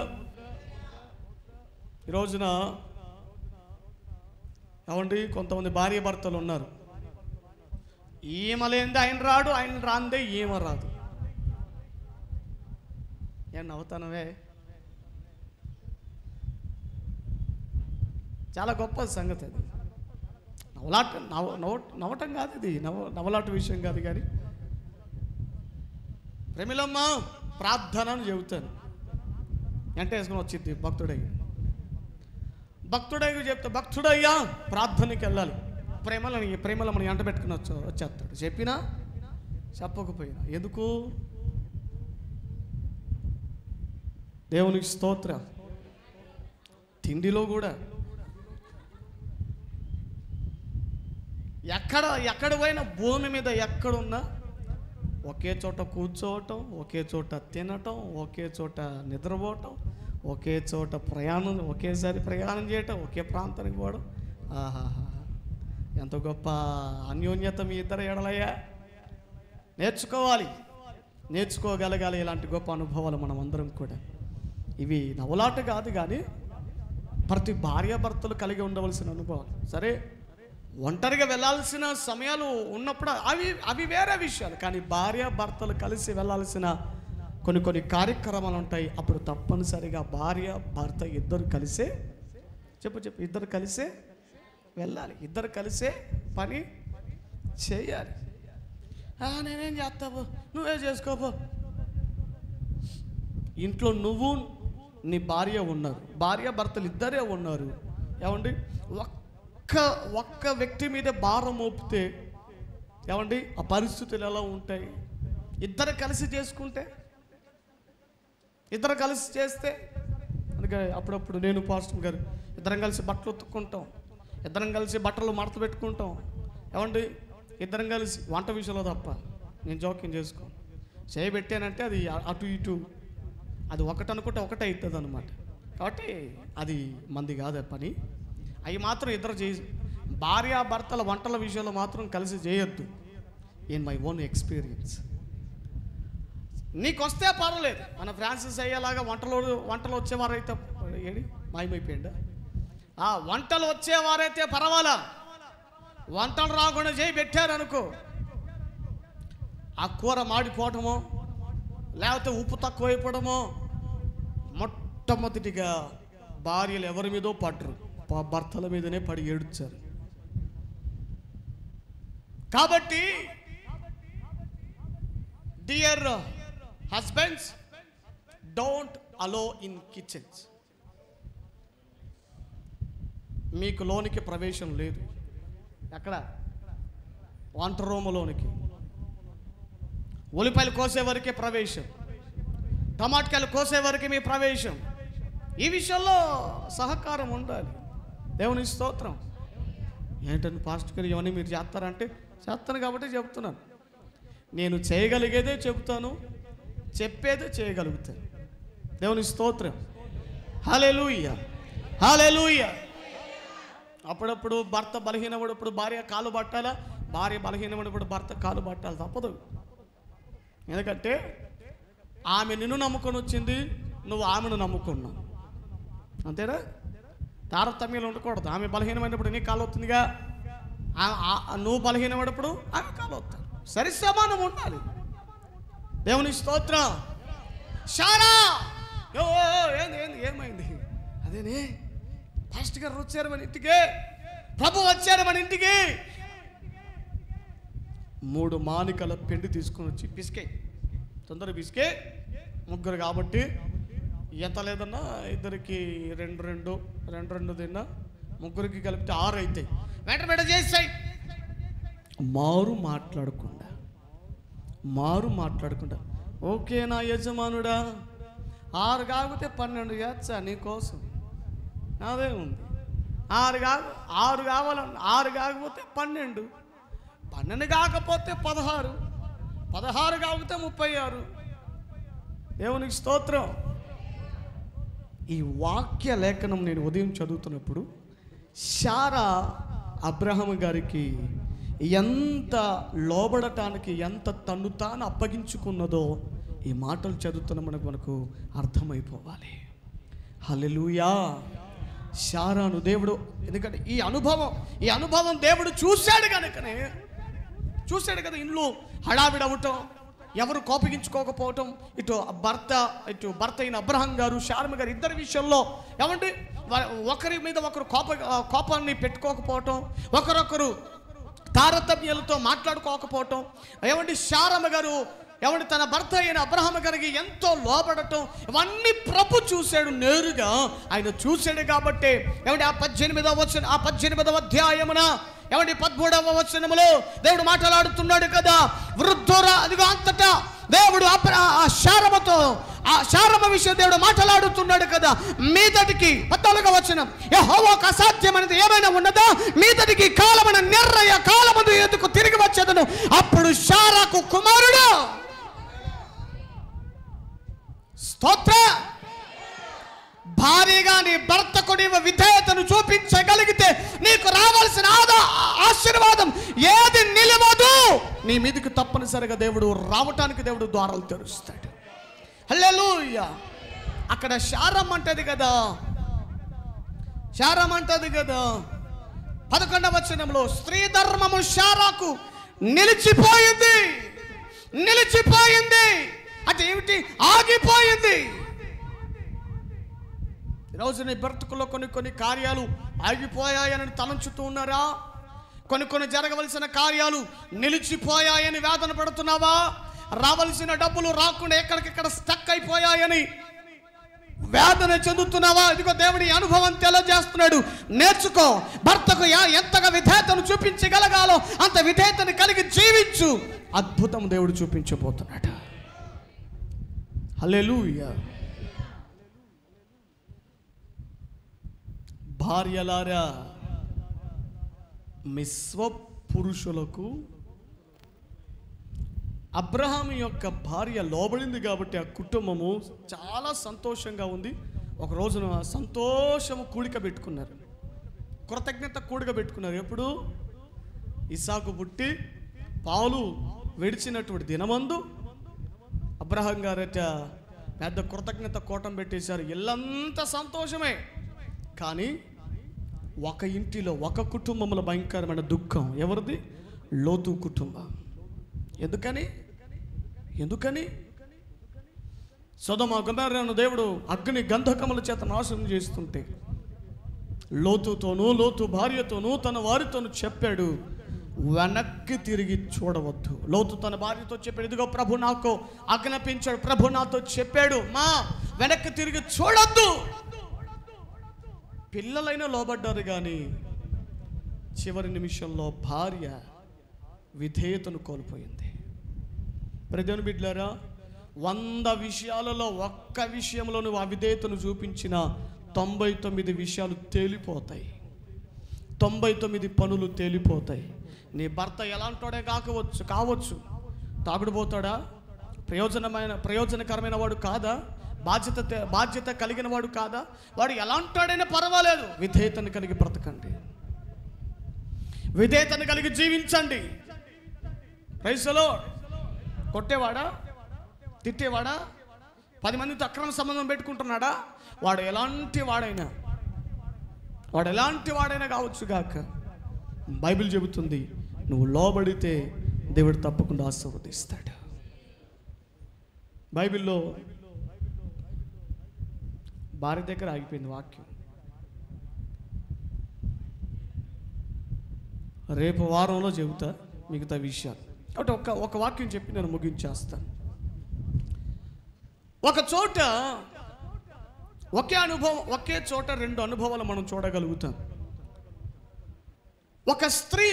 ఈ రోజున ఏమండి కొంతమంది భార్య భర్తలు ఉన్నారు, ఈమె లేనిదే ఆయన రాడు, ఆయన రాందే ఈమె రాదు. ఏం నవ్వుతానవే? చాలా గొప్ప సంగతి అది. నవ్వటం కాదు ఇది, నవ్వలాట విషయం కాదు. కానీ ప్రేమిలమ్మ ప్రార్థన అని చెబుతాను, వెంట వేసుకుని వచ్చింది భక్తుడై చెప్తా, భక్తుడయ్యా ప్రార్థనకి వెళ్ళాలి, ప్రేమలో మనం ఎంట పెట్టుకుని వచ్చేస్తాడు. చెప్పినా చెప్పకపోయినా ఎందుకు? దేవునికి స్తోత్రం. తిండిలో కూడా ఎక్కడ పోయినా భూమి మీద ఎక్కడున్నా ఒకే చోట కూర్చోవటం, ఒకే చోట తినటం, ఒకే చోట నిద్రపోవటం, ఒకే చోట ఒకేసారి ప్రయాణం చేయటం, ఒకే ప్రాంతానికి పోవడం. ఆహాహా, ఎంత గొప్ప అన్యోన్యత మీ ఇద్దరు ఎడలయ్యా. నేర్చుకోగలగాలి ఇలాంటి గొప్ప అనుభవాలు మనం అందరం కూడా. ఇవి నవలాట కాదు, కానీ ప్రతి భార్యాభర్తలు కలిగి ఉండవలసిన అనుభవాలు. సరే, ఒంటరిగా వెళ్ళాల్సిన సమయాలు ఉన్నప్పుడు అవి వేరే విషయాలు. కానీ భార్యాభర్తలు కలిసి వెళ్ళాల్సిన కొన్ని కార్యక్రమాలు ఉంటాయి. అప్పుడు తప్పనిసరిగా భార్య భర్త ఇద్దరు కలిసే ఇద్దరు కలిసే వెళ్ళాలి, ఇద్దరు కలిసే పని చేయాలి. నేనేం చేస్తావు, నువ్వే చేసుకోపో. ఇంట్లో నువ్వు నీ భార్య ఉన్నారు, భార్య భర్తలు ఇద్దరే ఉన్నారు. ఏమండి ఒక్క వ్యక్తి మీద భారం మోపితే ఏమండి ఆ పరిస్థితులు ఎలా ఉంటాయి? ఇద్దరు కలిసి చేసుకుంటే, ఇద్దరు కలిసి చేస్తే, అందుకే అప్పుడప్పుడు నేను పాస్టర్ గారు ఇద్దరం కలిసి బట్టలు ఉతుక్కుంటాం, ఇద్దరం కలిసి బట్టలు మడత పెట్టుకుంటాం. ఏమండి ఇద్దరం కలిసి వంట విషయంలో తప్ప నేను జోక్యం చేసుకోను. చేయబెట్టానంటే అది అటు ఇటు అది ఒకటి అనుకుంటే ఒకటే అవుతుంది అనమాట. కాబట్టి అది మంది కాదు పని. అవి మాత్రం ఇద్దరు భార్యాభర్తల వంటల విషయంలో మాత్రం కలిసి చేయొద్దు. In my own experience. నీకు వస్తే పర్వాలేదు, మన ఫ్రాన్సిస్ అయ్యేలాగా వంటలు వచ్చేవారైతే మాయమైపోయిందా? వంటలు వచ్చేవారైతే పర్వాలా, వంటలు రాకుండా చేయి పెట్టారనుకో, ఆ కూర మాడిపోవటమో లేకపోతే ఉప్పు తక్కువ అయిపోవడమో, మొట్టమొదటిగా భార్యలు ఎవరి మీదో పడరు, భర్తల మీదనే పడి ఏడుచారు. కాబట్టి dear husbands, don't allow in kitchens. మీకు లోనికి ప్రవేశం లేదు. ఎక్కడ? వంట రూములోనికి. ఉల్లిపాయలు కోసే వరకే ప్రవేశం, టమాటకాయలు కోసే వరకే మీ ప్రవేశం. ఈ విషయంలో సహకారం ఉండాలి. దేవుని స్తోత్రం. ఏంటంటే పాస్టర్ గారు ఇవన్నీ మీరు చేస్తారంటే, చేస్తాను కాబట్టి చెప్తున్నాను. నేను చేయగలిగేదే చెబుతాను, చెప్పేదే చేయగలుగుతాను. దేవుని స్తోత్రం. హల్లెలూయా, హల్లెలూయా. అప్పుడప్పుడు భర్త బలహీనపడినప్పుడు భార్య కాలు పట్టాలా, భార్య బలహీనపడినప్పుడు భర్త కాలు పట్టాలి, తప్పదు. ఎందుకంటే ఆమె నిన్ను నమ్ముకొని వచ్చింది, నువ్వు ఆమెను నమ్ముకున్నావు, అంతేనా? తారతమ్యాలు ఉండకూడదు. ఆమె బలహీనమైనప్పుడు నీ కాలు వస్తుందిగా, నువ్వు బలహీనమైనప్పుడు ఆమె కాలు వస్తాను, సరి సమానం ఉండాలి. దేవుని స్తోత్రం. శారా ఏంది ఏమైంది? అదేనే పాస్టర్ గారు వచ్చారు మన ఇంటికి, ప్రభు వచ్చారు మన ఇంటికి. 3 మానికల పిండి తీసుకొని వచ్చి పిసికే, తొందరగా పిసికే. 3 కాబట్టి ఎంత లేదన్నా ఇద్దరికి 2 తిన్నా, 3కి కలిపితే 6 అవుతాయి. వెంట చేసాయి. మారు మాట్లాడకుండా ఓకే నా యజమానుడా, 6 కాకపోతే 12 చేస్తా నీకోసం, అదే ఉంది. 6 కావాలన్నా, 6 కాకపోతే 12, 12 కాకపోతే 16, 16 కాకపోతే 36. దేవునికి స్తోత్రం. ఈ వాక్య లేఖనం నేను ఉదయం చదువుతున్నప్పుడు శారా అబ్రహాము గారికి ఎంత లోబడటానికి, ఎంత తన్ను తాను అప్పగించుకున్నదో ఈ మాటలు చదువుతున్న మనకు అర్థమైపోవాలి. హల్లెలూయా. శారాను దేవుడు, ఎందుకంటే ఈ అనుభవం దేవుడు చూశాడు కదా. ఇంట్లో హడావిడవటం, ఎవరు కోపగించుకోకపోవటం, ఇటు భర్త అయిన అబ్రహాం గారు, శారమ్మ గారు ఇద్దరి విషయంలో ఏమంటే ఒకరి మీద ఒకరు కోపాన్ని పెట్టుకోకపోవటం, ఒకరొకరు తారతమ్యాలతో మాట్లాడుకోకపోవటం, ఏమంటే శారమ్మ గారు ఏమంటే తన భర్త అయిన అబ్రహాం గారికి ఎంతో లోబడటం, ఇవన్నీ ప్రభు చూశాడు. నేరుగా ఆయన చూశాడు కాబట్టి ఏమంటే ఆ 18వ అధ్యాయమున ఏమంటే 13వ వచనములో దేవుడు మాట్లాడుతున్నాడు కదా. వృద్ధురా అదిగో అంతటా దేవుడు ఆ శారమ్మ విషయం దేవుడు మాట్లాడుతున్నాడు కదా. మీదటికి 14వ వచనం, యెహోవాకు అసాధ్యమైనది ఏమైనా ఉన్నదా? మీదటికి కాలమున నిర్ణయ కాలమును ఎందుకు తిరిగి వచ్చేదను. అప్పుడు శారాకు కుమారుడు. స్తోత్ర. భారీగా నీ భర్తకు నీవు విధేయతను చూపించగలిగితే నీకు రావాల్సిన ఆశీర్వాదం ఏది నిలవదు. నీ మీదకి తప్పనిసరిగా దేవుడు రావటానికి దేవుడు ద్వారాలు తెరుస్తాడు. హల్లెలూయా. అక్కడ శారమ్మ అంటది కదా, 11వ వచనంలో స్త్రీ ధర్మము శారాకు నిలిచిపోయింది. అంటే ఏమిటి? ఆగిపోయింది. ఈరోజు నీ బ్రతుకులో కొన్ని కార్యాలు ఆగిపోయాయని తలంచుతూ ఉన్నారా? కొన్ని జరగవలసిన కార్యాలు నిలిచిపోయాయని వేదన పడుతున్నావా? రావలసిన డబ్బులు రాకుండా ఎక్కడికెక్కడ స్టక్ అయిపోయాయని వేదన చెందుతున్నావా? ఇదిగో దేవుడి అనుభవం తెలియజేస్తున్నాడు. నేర్చుకో. భర్తకు ఎంతగా విధేయతను చూపించగలగాలో అంత విధేయతను కలిగి జీవించు. అద్భుతం దేవుడు చూపించబోతున్నాడు. హల్లెలూయా. భార్యలారా, మీ స్వపురుషులకు అబ్రహాము యొక్క భార్య లోబడింది కాబట్టి ఆ కుటుంబము చాలా సంతోషంగా ఉంది. ఒక రోజున సంతోషము కూడిక పెట్టుకున్నారు, కృతజ్ఞత కూడిక పెట్టుకున్నారు. ఎప్పుడు? ఇస్సాకు పుట్టి పాలు విడిచినటువంటి దినమందు అబ్రహాం గారట పెద్ద కృతజ్ఞత కూటం పెట్టేశారు. ఇల్లంతా సంతోషమే. కానీ ఒక ఇంటిలో ఒక కుటుంబంలో భయంకరమైన దుఃఖం. ఎవరిది? లోతు కుటుంబం. ఎందుకని సొదొమ గొమొర్రాను దేవుడు అగ్ని గంధకముల చేత నాశనం చేస్తుంటే లోతు భార్యతోనూ తన వారితోనూ చెప్పాడు, వెనక్కి తిరిగి చూడవద్దు. లోతు తన భార్యతో చెప్పాడు, ఇదిగో ప్రభు నాకు ఆజ్ఞాపించాడు, ప్రభు నాతో చెప్పాడు, మా వెనక్కి తిరిగి చూడొద్దు. పిల్లలైనా లోబడ్డారు, కానీ చివరి నిమిషంలో భార్య విధేయతను కోల్పోయింది. ప్రజలు బిడ్డలారా, 100 విషయాలలో ఒక్క విషయంలో నువ్వు అవిధేయతను చూపించిన 99 విషయాలు తేలిపోతాయి. 99 పనులు తేలిపోతాయి. నీ భర్త ఎలాంటోడే కావచ్చు, తాగుడుపోతాడా, ప్రయోజనకరమైన వాడు కాదా, బాధ్యత కలిగిన వాడు కాదా, వాడు ఎలాంటోడైనా పర్వాలేదు, విధేయతను కలిగి బ్రతకండి, విధేయతను కలిగి జీవించండి. Praise the Lord. కొట్టేవాడా, తిట్టేవాడా, 10 మందితో అక్రమ సంబంధం పెట్టుకుంటున్నాడా, వాడు ఎలాంటి వాడైనా కావచ్చు గాక, బైబిల్ చెబుతుంది నువ్వు లోబడితే దేవుడు తప్పకుండా ఆశీర్వదిస్తాడు. బైబిల్లో భార్య దగ్గర ఆగిపోయింది వాక్యం. రేపు వారంలో చెబుతా మిగతా విషయాలు. కాబట్టి ఒక వాక్యం చెప్పి నేను ముగించేస్తాను. ఒక చోట ఒకే చోట 2 అనుభవాలు మనం చూడగలుగుతాం. ఒక స్త్రీ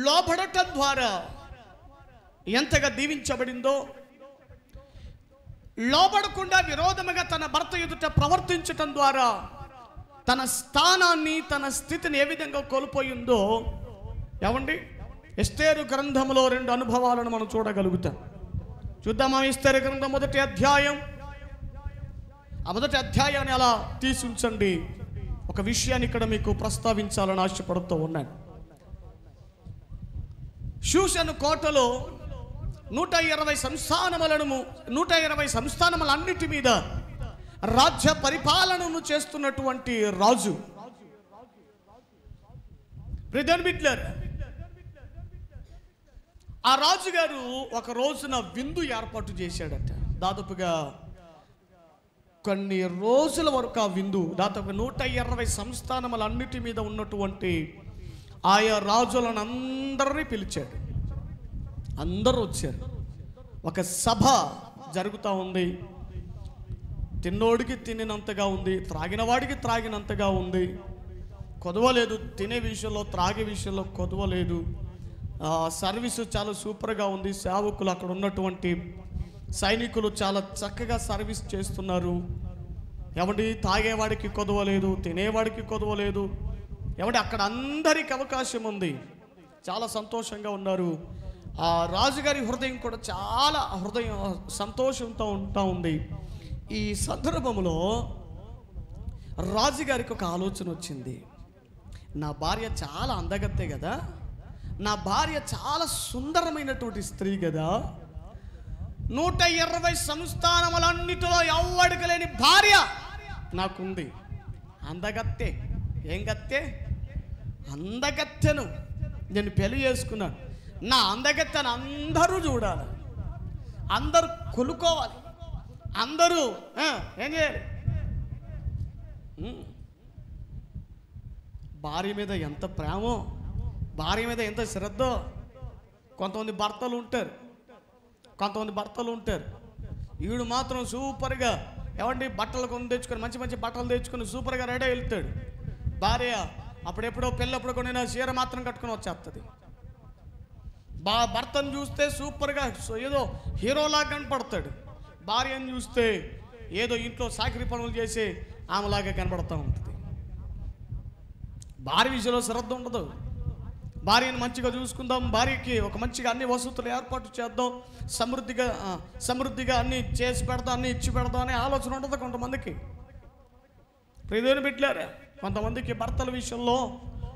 లోబడటం ద్వారా ఎంతగా దీవించబడిందో, లోబడకుండా విరోధముగా తన భర్త ఎదుట ప్రవర్తించటం ద్వారా తన స్థానాన్ని, తన స్థితిని ఏ విధంగా కోల్పోయిందో ఏమండి, ఎస్తేరు గ్రంథంలో 2 అనుభవాలను మనం చూడగలుగుతాం. చూద్దామా? ఎస్తేరు గ్రంథం 1వ అధ్యాయం. ఆ 1వ అధ్యాయాన్ని అలా తీసి ఉంచండి. ఒక విషయాన్ని ఇక్కడ మీకు ప్రస్తావించాలని ఆశపడుతూ ఉన్నాను. షూషను కోటలో 120 సంస్థానములన్నిటి మీద రాజ్య పరిపాలనను చేస్తున్నటువంటి రాజు. ఆ రాజుగారు ఒక రోజున విందు ఏర్పాటు చేశాడట. దాదాపుగా కొన్ని రోజుల వరకు ఆ విందు, దాదాపు 120 సంస్థానములన్నిటి మీద ఉన్నటువంటి ఆయా రాజులను అందరినీ పిలిచాడు. అందరూ వచ్చారు. ఒక సభ జరుగుతూ ఉంది. తిన్నోడికి తినినంతగా ఉంది, త్రాగిన వాడికి త్రాగినంతగా ఉంది. కొదవలేదు, తినే విషయంలో త్రాగే విషయంలో కొదవలేదు. సర్వీసు చాలా సూపర్గా ఉంది. సేవకులు, అక్కడ ఉన్నటువంటి సైనికులు చాలా చక్కగా సర్వీస్ చేస్తున్నారు. ఏమండి, తాగేవాడికి కొదవలేదు, తినేవాడికి కొదవలేదు. ఏమంటే అక్కడ అందరికి అవకాశం ఉంది. చాలా సంతోషంగా ఉన్నారు. ఆ రాజుగారి హృదయం కూడా చాలా సంతోషంతో ఉంటా ఉంది. ఈ సందర్భంలో రాజుగారికి ఒక ఆలోచన వచ్చింది. నా భార్య చాలా అందగత్తే కదా, నా భార్య చాలా సుందరమైనటువంటి స్త్రీ కదా, 120 సంస్థానములన్నిటిలో ఎవ్వడికి లేని భార్య నాకుంది. అందగత్తే. ఏం గత్తే? అందగత్తెను నేను పెళ్లి చేసుకున్నాను. నా అందగత్తెను అందరూ చూడాలి, అందరూ కొలుకోవాలి, అందరూ ఏం చేయాలి? భార్య మీద ఎంత ప్రేమో, భార్య మీద ఎంత శ్రద్ధో. కొంతమంది భర్తలు ఉంటారు, ఈడు మాత్రం సూపర్గా ఏమండి బట్టలు కొని తెచ్చుకొని, మంచి మంచి బట్టలు తెచ్చుకొని సూపర్గా రెడీ వెళ్తాడు. భార్య అప్పుడెప్పుడో పెళ్ళప్పుడు కొనిన చీర మాత్రం కట్టుకొని వచ్చేస్తుంది. భర్తను చూస్తే సూపర్గా ఏదో హీరోలాగా కనపడతాడు. భార్యను చూస్తే ఏదో ఇంట్లో సాకిరీ పనులు చేసి ఆమెలాగా కనపడుతూ ఉంటుంది. భార్య విషయంలో శ్రద్ధ ఉండదు. భార్యను మంచిగా చూసుకుందాం, భార్యకి ఒక మంచిగా అన్ని వసతులు ఏర్పాటు చేద్దాం, సమృద్ధిగా అన్ని చేసి పెడదాం, అన్ని ఇచ్చి పెడదాం అనే ఆలోచన ఉంటుంది కొంతమందికి. ప్రియమైన బిడ్డలారా, కొంతమందికి భర్తల విషయంలో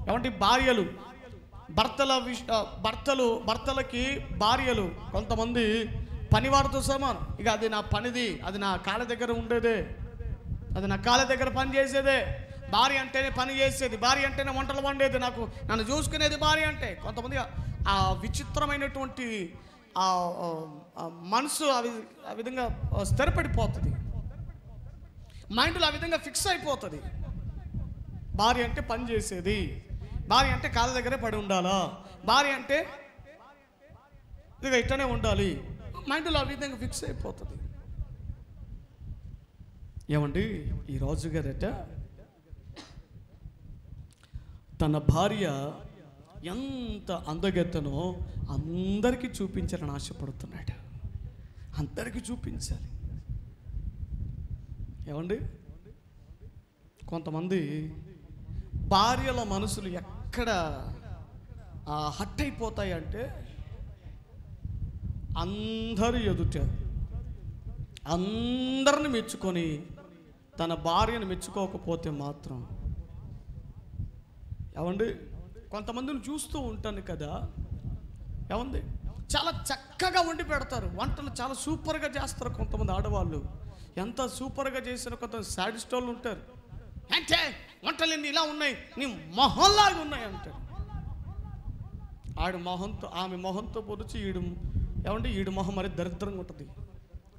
ఏమంటే భర్తలకి భార్యలు కొంతమంది పనివారితో సమానం. ఇక అది నా పనిది, అది నా కాళ్ళ దగ్గర ఉండేదే, అది నా కాళ్ళ దగ్గర పని చేసేదే, భార్య అంటేనే పని చేసేది, భార్య అంటేనే వంటలు వండేది, నన్ను చూసుకునేది భార్య అంటే. కొంతమంది ఆ విచిత్రమైనటువంటి మనసు ఆ విధంగా స్థిరపడిపోతుంది, మైండ్లో ఆ విధంగా ఫిక్స్ అయిపోతుంది. భార్య అంటే పని చేసేది, భార్య అంటే కాళ్ళ దగ్గరే పడి ఉండాలా, భార్య అంటే ఇదిగా ఇట్టనే ఉండాలి, మైండ్లో ఆ విధంగా ఫిక్స్ అయిపోతుంది. ఏమండి, ఈ రాజుగారట తన భార్య ఎంత అందగెత్తనో అందరికీ చూపించాలని ఆశపడుతున్నాడు. అందరికీ చూపించాలి. ఏమండి, కొంతమంది భార్యల మనసులు ఎక్కడ హట్ అయిపోతాయి అంటే, అందరి ఎదుట అందరిని మెచ్చుకొని తన భార్యను మెచ్చుకోకపోతే మాత్రం. ఏమండి, కొంతమందిని చూస్తూ ఉంటాను కదా, ఏమండి, చాలా చక్కగా వండి పెడతారు, వంటలు చాలా సూపర్గా చేస్తారు. కొంతమంది ఆడవాళ్ళు ఎంత సూపర్గా చేసిన కొంతమంది సాడిస్ట్ వాళ్ళు ఉంటారు. అంటే వంటలు ఇలా ఉన్నాయి, నీ మొహంలాగా ఉన్నాయి అంటారు. ఆమె మొహంతో పొడిచి ఈడు మొహం మరి దరిద్రంగా ఉంటుంది,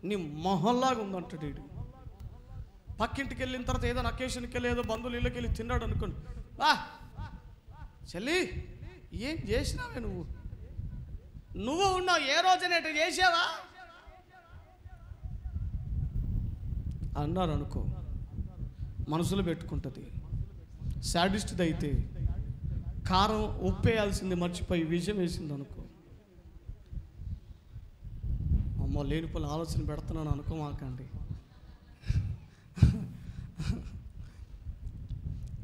నీ మొహంలాగా ఉందంటాడు. ఈడు పక్కింటికి వెళ్ళిన తర్వాత ఏదైనా అకేషన్కి వెళ్ళి ఏదో బంధువులు ఇళ్ళకి వెళ్ళి తిన్నాడు అనుకోండి, చెల్లి ఏం చేసినావే నువ్వు ఉన్నావు, ఏ రోజున ఇట్లా చేసావా అన్నారు అనుకో, మనసులో పెట్టుకుంటుంది. సాడిస్ట్ది అయితే కారం ఉప్పేయాల్సింది మర్చిపోయి విజయం వేసింది అనుకో, అమ్మో లేనిపోయిన ఆలోచన పెడుతున్నాను అనుకో మాకండి.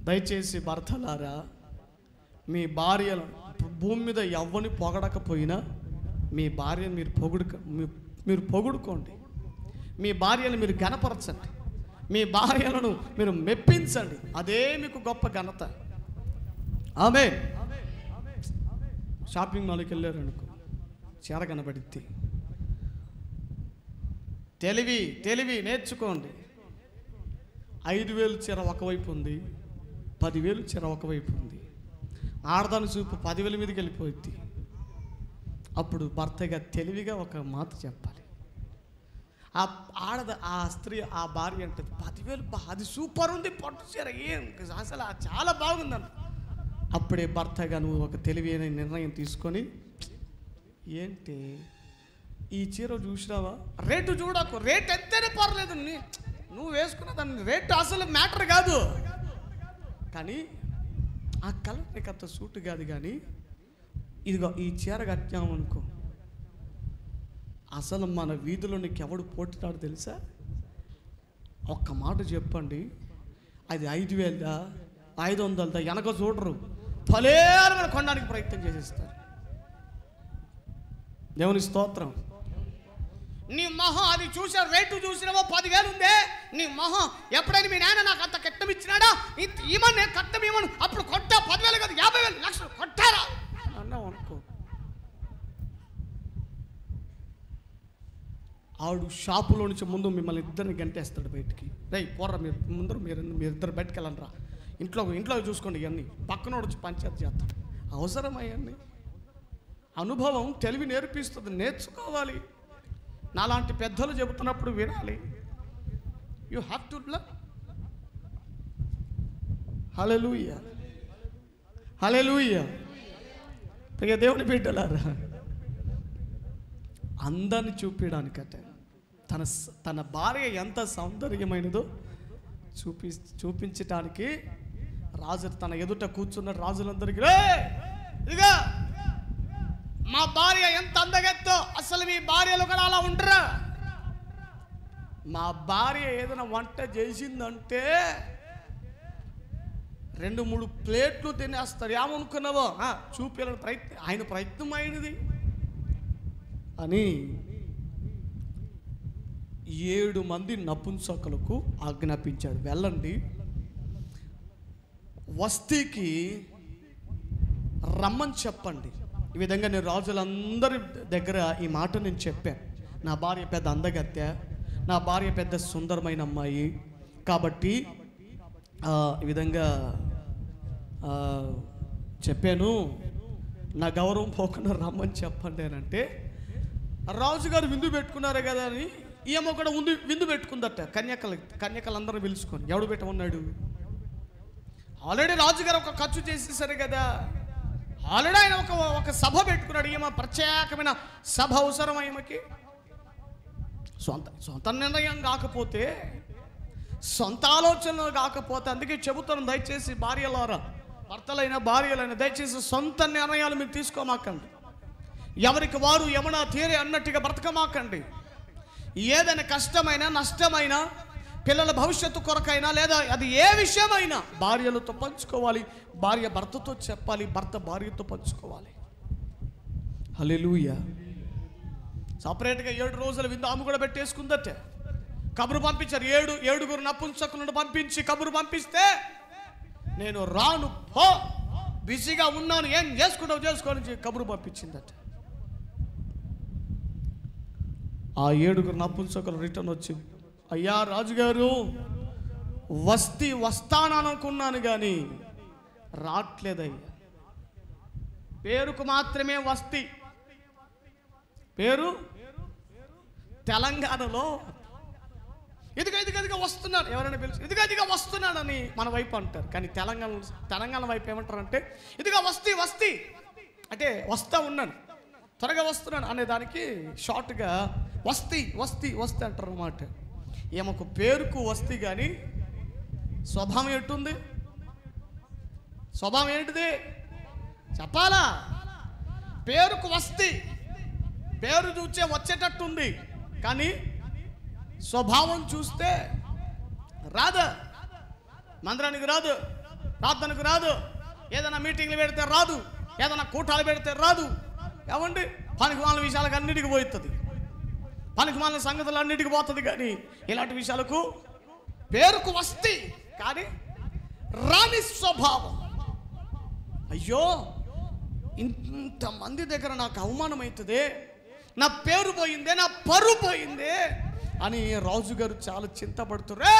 దయచేసి భర్తలారా, మీ భార్యలు భూమి మీద ఎవ్వని పొగడకపోయినా మీ భార్యను మీరు పొగుడుకోండి, మీ భార్యను మీరు ఘనపరచండి, మీ భార్యలను మీరు మెప్పించండి. అదే మీకు గొప్ప ఘనత. ఆమేన్. షాపింగ్ మాల్కి వెళ్ళారు అనుకో, చీర కనబడిద్ది. తెలివి నేర్చుకోండి. 5,000 చీర ఒకవైపు ఉంది, 10,000 చీర ఒకవైపు ఉంది. ఆడదాని చూపు 10,000 మీదకి వెళ్ళిపోయింది. అప్పుడు భర్తగా తెలివిగా ఒక మాట చెప్పాలి. ఆ స్త్రీ ఆ భార్య అంటది, 10,000 అది సూపర్ ఉంది పట్టు చీర, ఏం అసలు చాలా బాగుందంట. అప్పుడే భర్తగా నువ్వు ఒక తెలివైన నిర్ణయం తీసుకొని, ఏంటి ఈ చీర చూసినావా, రేటు చూడకు, రేట్ ఎంతైనా పర్లేదు, నువ్వు వేసుకున్న దాన్ని రేటు అసలు మ్యాటర్ కాదు, కానీ ఆ కలర్ నీకు అంత సూట్ కాదు, కానీ ఇదిగో ఈ చీర కట్టామనుకో, అసలు మన వీధిలో నీకు ఎవడు పోటీతాడు తెలుసా? ఒక్క మాట చెప్పండి, అది 5,000దా 500దా వెనక చూడరు, ఫలేరు కొనడానికి ప్రయత్నం చేసేస్తారు. దేవుని స్తోత్రం. నీ మొహం అది చూసా, రేటు చూసినావో 10,000 ఉందే, నీ మొహం ఎప్పుడైనా మీ నాయన నాకు అంత కట్టం ఇచ్చినాడా, ఇవ్వను నేను కట్టం ఇవ్వను, అప్పుడు కొట్టా 10,000 కాదు 50,000 లక్షలు కొట్టారా అన్నావు అనుకో, ఆడు షాపులో నుంచి ముందు మిమ్మల్ని ఇద్దరిని గంటేస్తాడు బయటికి. రేయ్ పోర్రా, మీరిద్దరు బయటకు వెళ్ళండి రా, ఇంట్లో చూసుకోండి, ఇవన్నీ పక్కన వచ్చి పంచాయతీ చేస్తాడు. అవసరమయ్యన్నీ అనుభవం తెలివి నేర్పిస్తుంది, నేర్చుకోవాలి. నాలాంటి పెద్దలు చెబుతున్నప్పుడు వినాలి. You have to learn. Hallelujah, hallelujah. ప్రియ దేవుని బిడ్డలారా, అందరిని చూపించడానికట తన భార్య ఎంత సౌందర్యమైనదో చూపించటానికి రాజు తన ఎదుట కూర్చున్న రాజులందరికీ, ఇదిగా మా భార్య ఎంత అందగెత్తో, అసలు మీ భార్యలు కూడా అలా ఉండరా, మా భార్య ఏదైనా వంట చేసిందంటే 2-3 ప్లేట్లు తినేస్తారు. ఏమనుకున్నావో చూపించాలని ప్రయత్నం, ఆయన ప్రయత్నం అయినది అని 7 మంది నపుంసకులకు ఆజ్ఞాపించాడు, వెళ్ళండి వస్తీకి రమ్మని చెప్పండి. ఈ విధంగా నేను రాజులందరి దగ్గర ఈ మాట నేను చెప్పాను, నా భార్య పెద్ద అందగత్తె, నా భార్య పెద్ద సుందరమైన అమ్మాయి, కాబట్టి ఈ విధంగా చెప్పాను, నా గౌరవం పోకుండా రమ్మని చెప్పండి అని అంటే, రాజుగారు విందు పెట్టుకున్నారు కదా అని ఈమె కూడా విందు పెట్టుకుందట. కన్యకలందరూ పిలుచుకొని. ఎవడు పెట్టమన్నాడు? ఆల్రెడీ రాజుగారు ఒక ఖర్చు చేసేసారు కదా, ఆల్రెడీ ఆయన ఒక సభ పెట్టుకున్నాడు. ఈమె ప్రత్యేకమైన సభ అవసరం ఈమెకి. సొంత నిర్ణయం కాకపోతే, సొంత ఆలోచనలు కాకపోతే, అందుకే చెబుతాను, దయచేసి భార్యలారా, భర్తలైన భార్యలైన దయచేసి సొంత నిర్ణయాలు మీరు తీసుకోమాకండి. ఎవరికి వారు యమునా తీరే అన్నట్టుగా బ్రతకమాకండి. ఏదైనా కష్టమైనా నష్టమైనా, పిల్లల భవిష్యత్తు కొరకైనా, లేదా అది ఏ విషయమైనా భార్యలతో పంచుకోవాలి. భార్య భర్తతో చెప్పాలి, భర్త భార్యతో పంచుకోవాలి. హల్లెలూయా. సపరేట్గా 7 రోజుల విందు ఆమె కూడా పెట్టేసుకుందట. కబురు పంపించారు. 7 నపుంసకులను పంపించి కబురు పంపిస్తే, నేను రాను, పో, బిజీగా ఉన్నాను, ఏం చేసుకుంటావు చేసుకోని కబురు పంపించిందట. ఆ 7 నపుంసకులు రిటర్న్ వచ్చి, అయ్యా రాజుగారు, వస్తాననుకున్నాను కానీ రావట్లేదయ్యా. పేరుకు మాత్రమే వస్తి. పేరు తెలంగాణలో ఇదిగా వస్తున్నాను, ఎవరైనా పిలిచి ఇదిగా వస్తున్నానని మన వైపు అంటారు. కానీ తెలంగాణ వైపు ఏమంటారంటే, ఇదిగా వస్తి అంటే వస్తా ఉన్నాను, త్వరగా వస్తున్నాను అనే దానికి షార్ట్గా వస్తి అంటారు అన్నమాట. ఏమొక పేరుకు వస్తి కానీ స్వభావం ఎట్టుంది? స్వభావం ఏంటిది చెప్పాలా? పేరుకు వస్తి, పేరు చూసే వచ్చేటట్టుంది కానీ స్వభావం చూస్తే రాదు. మందిరానికి రాదు, ప్రార్థనకు రాదు, ఏదైనా మీటింగ్లు పెడితే రాదు, ఏదైనా కూటాలు పెడితే రాదు. ఏమండి, పనికిమాలిన విషయాలకు అన్నిటికీ పోతుంది, పనికిమాలిన సంగతులు అన్నిటికీ పోతుంది. కానీ ఇలాంటి విషయాలకు పేరుకు వస్తి కానీ రాని స్వభావం. అయ్యో, ఇంతమంది దగ్గర నాకు అవమానం అవుతుంది, నా పేరు పోయిందే, నా పరువు పోయిందే అని రాజుగారు చాలా చింతపడుతురే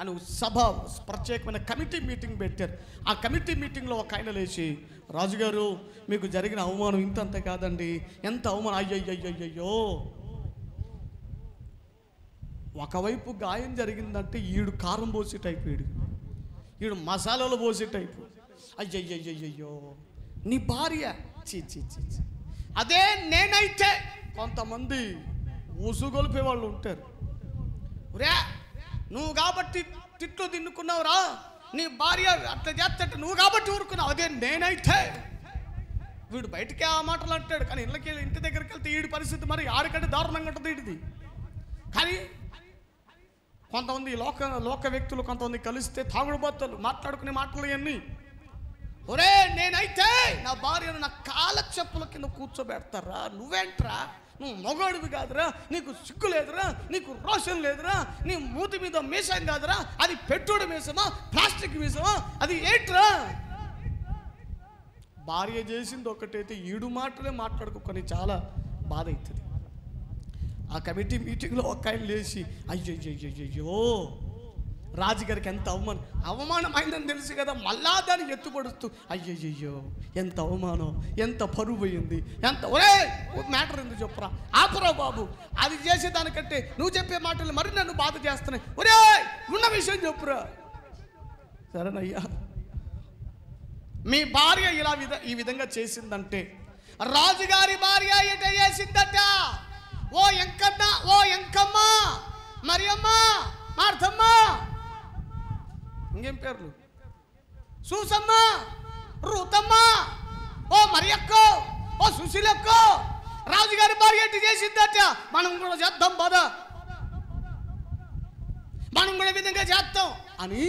అని సభ ప్రత్యేకమైన కమిటీ మీటింగ్ పెట్టారు. ఆ కమిటీ మీటింగ్లో ఒక ఆయన లేచి, రాజుగారు, మీకు జరిగిన అవమానం ఇంతంత కాదండి, ఎంత అవమానం, అయ్యయ్యో, ఒకవైపు గాయం జరిగిందంటే ఈడు కారం పోసే టైపు, ఈడు మసాలాలు పోసే టైపు. అయ్యయ్యో, నీ భార్య చీ, అదే నేనైతే. కొంతమంది ఊసుగొలిపే వాళ్ళు ఉంటారు. రే, నువ్వు కాబట్టి తిట్లు తిన్నుకున్నావురా, నీ భార్య అట్లా చేస్తే నువ్వు కాబట్టి ఊరుకున్నావు, అదే నేనైతే. వీడు బయటికి ఆ మాటలు అంటాడు, కానీ ఇంటి దగ్గరికి వెళ్తే వీడి పరిస్థితి మరి ఆడికంటే దారుణంగా ఉంటుంది వీడిది. కానీ కొంతమంది లోక వ్యక్తులు కొంతమంది కలిస్తే తాగుడుబోతలు మాట్లాడుకునే మాటలు ఇవన్నీ. ఒరే, నేనైతే నా భార్యను నా కాళ్ళ చెప్పుల కింద కూర్చోబెడతారా, నువ్వేంట్రా, నువ్వు మగవాడివి కాదురా, నీకు సిగ్గు లేదురా, నీకు రోషన్ లేదురా, నీ మూతి మీద మీసం కాదురా, అది పెట్టుడు మీసమా, ప్లాస్టిక్ మీసమా, అది ఏంట్రా? భార్య చేసింది ఒకటైతే ఈడు మాటలే మాట్లాడుకోని చాలా బాధ అవుతుంది. ఆ కమిటీ మీటింగ్లో ఒక ఆయన లేచి, అయ్యయ్యో, రాజుగారికి ఎంత అవమానం అయిందని తెలుసు కదా, మళ్ళా దాన్ని ఎత్తుపడుస్తూ, అయ్యయ్యో ఎంత అవమానం, ఎంత పరువు పోయింది, ఎంత. ఒరే, మ్యాటర్ ఎందుకు చెప్పురా, ఆపురా బాబు, అది చేసేదానికంటే నువ్వు చెప్పే మాటలు మరి నన్ను బాధ చేస్తున్నాయి. ఒరే, ఉన్న విషయం చెప్పురా. సరేనయ్యా, మీ భార్య ఈ విధంగా చేసిందంటే, రాజుగారి భార్య ఎట చేసిందట, ఓ ఎంకన్న, ఓ ఎంకమ్మ, మరియమ్మ, మార్తమ్మ, ఇంకేం పేర్లు, సూసమ్మ, రూతమ్మ, ఓ మరియక్కో, ఓ సుశీలక్కో, రాజుగారి భార్య ఎట్టి చేసిందట, మనం కూడా చేద్దాం బాధ, మనం కూడా విధంగా చేద్దాం అని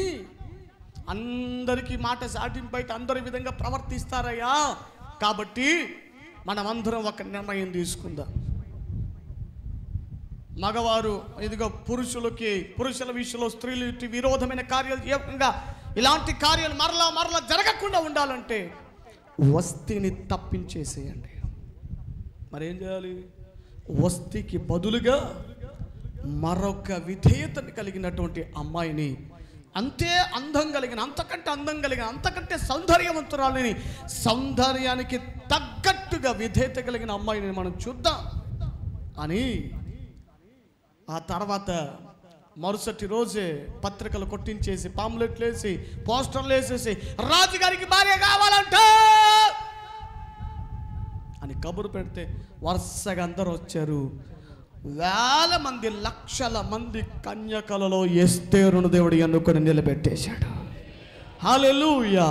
అందరికీ మాట సాటింపు బయట అందరి విధంగా ప్రవర్తిస్తారయ్యా. కాబట్టి మనమందరం ఒక నిర్ణయం తీసుకుందాం. మగవారు ఇదిగో పురుషుల విషయంలో స్త్రీలు విరోధమైన కార్యాలు, ఇలాంటి కార్యాలు మరలా జరగకుండా ఉండాలంటే వస్తిని తప్పించేసేయండి. మరేం చేయాలి? వస్తికి బదులుగా మరొక విధేయతని కలిగినటువంటి అమ్మాయిని అంతే అందం కలిగిన, అంతకంటే అందం కలిగిన, అంతకంటే సౌందర్యవంతురాలని, సౌందర్యానికి తగ్గట్టుగా విధేయత కలిగిన అమ్మాయిని మనం చూద్దాం అని ఆ తర్వాత మరుసటి రోజే పత్రికలు కొట్టించేసి, పాంప్లెట్లు వేసి, పోస్టర్లు వేసేసి, రాజుగారికి భార్య కావాలంట అని కబురు పెడితే వరుసగా అందరూ వచ్చారు. వేల మంది, లక్షల మంది కన్యకలలో ఎస్తేరును దేవుడు ఎన్నుకొని నిలబెట్టేశాడు. హల్లెలూయా.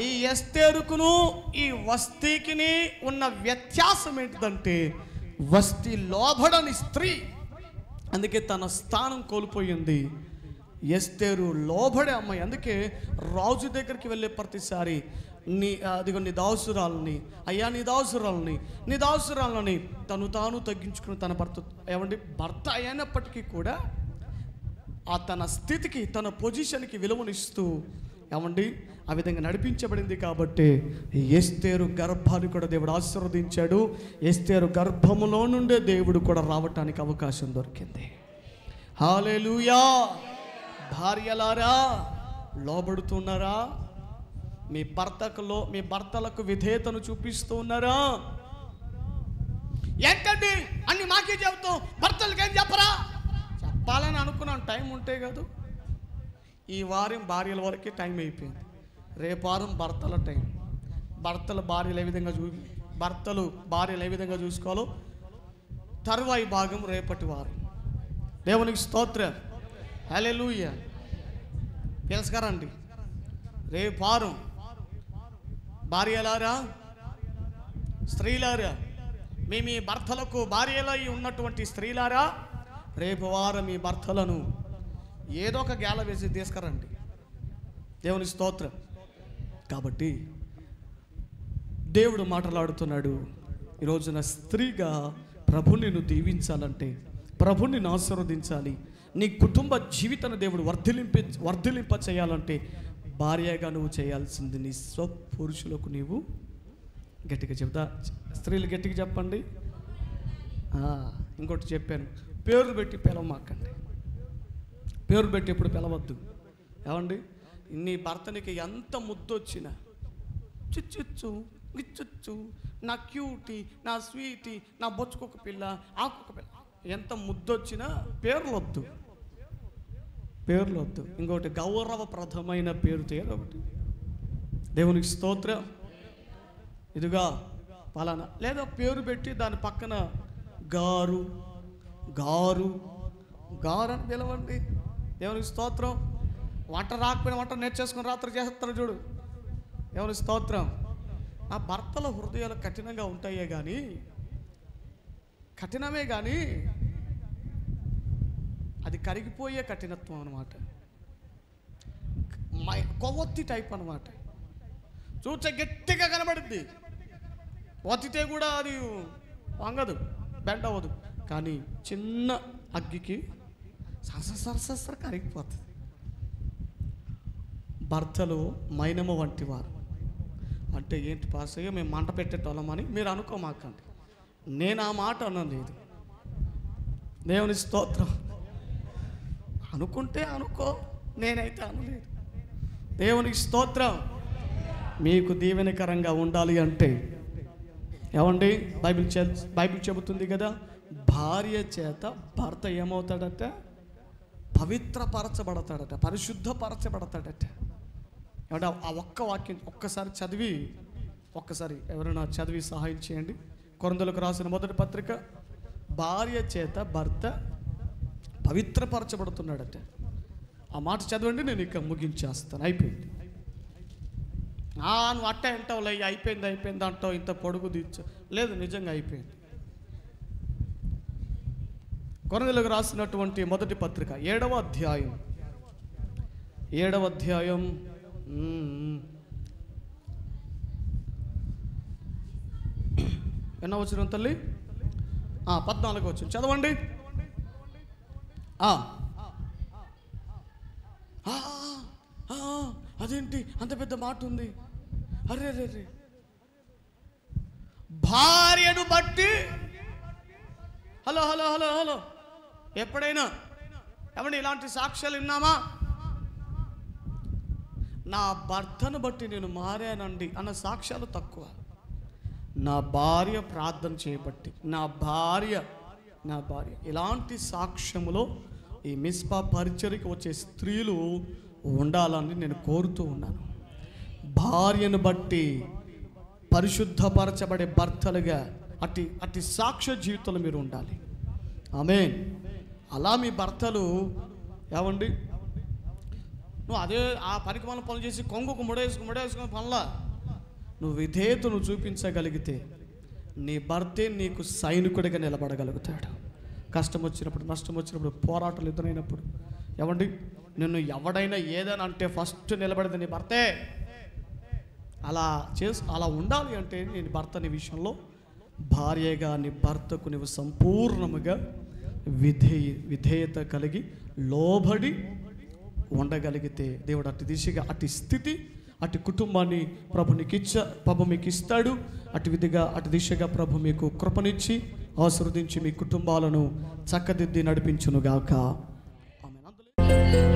ఈ ఎస్తేరుకును ఈ వస్తీకిని ఉన్న వ్యత్యాసం ఏంటిదంటే, వస్తీ లోబడని స్త్రీ, అందుకే తన స్థానం కోల్పోయింది. ఎస్తేరు లోబడే అమ్మాయి. అందుకే రాజు దగ్గరికి వెళ్ళే ప్రతిసారి అదిగో నీ దాసురాలని, అయ్యా నీ దాసురాలని తను తాను తగ్గించుకుని తన భర్త అయినప్పటికీ కూడా ఆ తన స్థితికి, తన పొజిషన్కి విలువనిస్తూ ఆ విధంగా నడిపించబడింది. కాబట్టి ఎస్తేరు గర్భాన్ని కూడా దేవుడు ఆశీర్వదించాడు. ఎస్తేరు గర్భములో నుండే దేవుడు కూడా రావటానికి అవకాశం దొరికింది. హల్లెలూయా. భార్యలారా, లోబడుతున్నారా? మీ భర్తలకు విధేయతను చూపిస్తూ ఉన్నారా? ఏంటండి అన్ని మాకే చెబుతాం, భర్తలకి ఏం చెప్పరా? చెప్పాలని అనుకున్నాను, టైం ఉంటే కాదు. ఈ వారం భార్యల వరకే టైం అయిపోయింది. రేపు వారం భర్తల టైం. భర్తలు భార్యలు ఏ విధంగా చూసుకోవాలో తరువాయి భాగం రేపటి వారం. దేవునికి స్తోత్రం. హల్లెలూయా. తెలుసుకారండి, రేపు వారం భార్యలారా, స్త్రీలారా, మీ భర్తలకు భార్యలై ఉన్నటువంటి స్త్రీలారా, రేపు వారం మీ భర్తలను ఏదో ఒక గేల వేసి తీసుకురండి. దేవుని స్తోత్రం. కాబట్టి దేవుడు మాట్లాడుతున్నాడు. ఈరోజున స్త్రీగా ప్రభుని నువ్వు దీవించాలంటే, ప్రభుని ఆశీర్వదించాలి, నీ కుటుంబ జీవితాన్ని దేవుడు వర్ధిలింప చేయాలంటే, భార్యగా నువ్వు చేయాల్సింది నీ స్వపురుషులకు నీవు గట్టిగా చెప్తా. స్త్రీలు గట్టిగా చెప్పండి. ఇంకోటి చెప్పాను, పేరు పెట్టి పిలవమాకండి. పేరు పెట్టి ఎప్పుడు పిలవద్దు. ఏమండి, నీ భర్తనికి ఎంత ముద్దొచ్చినా, చుచ్చు గిచ్చు, నా క్యూటీ, నా స్వీటీ, నా బొచ్చుకొక పిల్ల, ఆకొక పిల్ల, ఎంత ముద్దొచ్చినా పేర్లు వద్దు. ఇంకోటి గౌరవప్రదమైన పేరుతో ఏదో ఒకటి. దేవునికి స్తోత్రం. ఇదిగా పలానా, లేదా పేరు పెట్టి దాని పక్కన గారు అని పిలవండి. దేవునికి స్తోత్రం. వంట రాకపోయినా వంట నేర్చేసుకుని రాత్రి చేస్తారు చూడు. దేవునికి స్తోత్రం. ఆ భర్తల హృదయాలు కఠినంగా ఉంటాయే కానీ, కఠినమే కానీ అది కరిగిపోయే కఠినత్వం అన్నమాట. కొవ్వొత్తి టైప్ అన్నమాట. చూచ గట్టిగా కనబడుద్ది, ఒత్తితే కూడా అది వంగదు, బెండ్ అవ్వదు. కానీ చిన్న అగ్గికి సరసర కరిగిపోతుంది. భర్తలు మైనము వంటి వారు. అంటే ఏంటి పాసయ్య, మేము మంట పెట్టేటోళ్ళమని మీరు అనుకోమాకండి. నేను ఆ మాట అనలేదు. దేవుని స్తోత్రం. అనుకుంటే అనుకో, నేనైతే అనలేదు. దేవునికి స్తోత్రం. మీకు దీవెనకరంగా ఉండాలి అంటే ఏమండి, బైబిల్ చెబుతుంది కదా, భార్య చేత భర్త ఏమవుతాడట? పవిత్రపరచబడతాడట, పరిశుద్ధపరచబడతాడట. ఏమంటే ఆ ఒక్క వాక్యం ఒక్కసారి ఎవరైనా చదివి సహాయం చేయండి. కొరింథీయులకు రాసిన మొదటి పత్రిక, భార్య చేత భర్త పవిత్రపరచబడుతున్నాడట. ఆ మాట చదవండి, నేను ఇక ముగించేస్తాను. అయిపోయింది. నువ్వు అట్టే అంటావు, లే అయిపోయింది అంటావు, ఇంత పొడుగు తీర్చు. లేదు, నిజంగా అయిపోయింది. కొరింథీయులకు రాసినటువంటి మొదటి పత్రిక 7వ అధ్యాయం ఎన్నో వచనం తల్లి? 14వ వచనం చదవండి. అదేంటి అంత పెద్ద మాట ఉంది? అరే భార్యను బట్టి, హలో ఎప్పుడైనా ఏమండి ఇలాంటి సాక్ష్యాలు విన్నామా? నా భర్తను బట్టి నేను మారానండి అన్న సాక్ష్యాలు తక్కువ. నా భార్య ప్రార్థన చేయబట్టి, నా భార్య ఇలాంటి సాక్ష్యములో ఈ మిస్పా పరిచర్యకి వచ్చే స్త్రీలు ఉండాలని నేను కోరుతూ ఉన్నాను. భార్యను బట్టి పరిశుద్ధపరచబడే భర్తలుగా అట్టి సాక్ష్య జీవితంలో మీరు ఉండాలి. ఆమేన్. అలా మీ భర్తలు ఏమండి, నువ్వు అదే ఆ పనికిమాలిన పనులు చేసి కొంగుకు ముడేసుకుని పనులా నువ్వు విధేయతను చూపించగలిగితే నీ భర్తే నీకు సైనికుడిగా నిలబడగలుగుతాడు. కష్టం వచ్చినప్పుడు, నష్టం వచ్చినప్పుడు, పోరాటాలు ఎదురైనప్పుడు, ఏమండి నిన్ను ఎవడైనా ఏదైనా అంటే ఫస్ట్ నిలబడేది నీ భర్తే. అలా ఉండాలి అంటే నీ భర్త నీ విషయంలో భార్యగా నీ భర్తకు నువ్వు సంపూర్ణముగా విధేయత కలిగి లోబడి ఉండగలిగితే దేవుడు అటు దిశగా, అటు స్థితి, అటు కుటుంబాన్ని ప్రభు మీకు ఇస్తాడు. అటు విధిగా, అటు దిశగా ప్రభు మీకు కృపనిచ్చి ఆశీర్వదించి మీ కుటుంబాలను చక్కదిద్ది నడిపించునుగాక. ఆమేన్.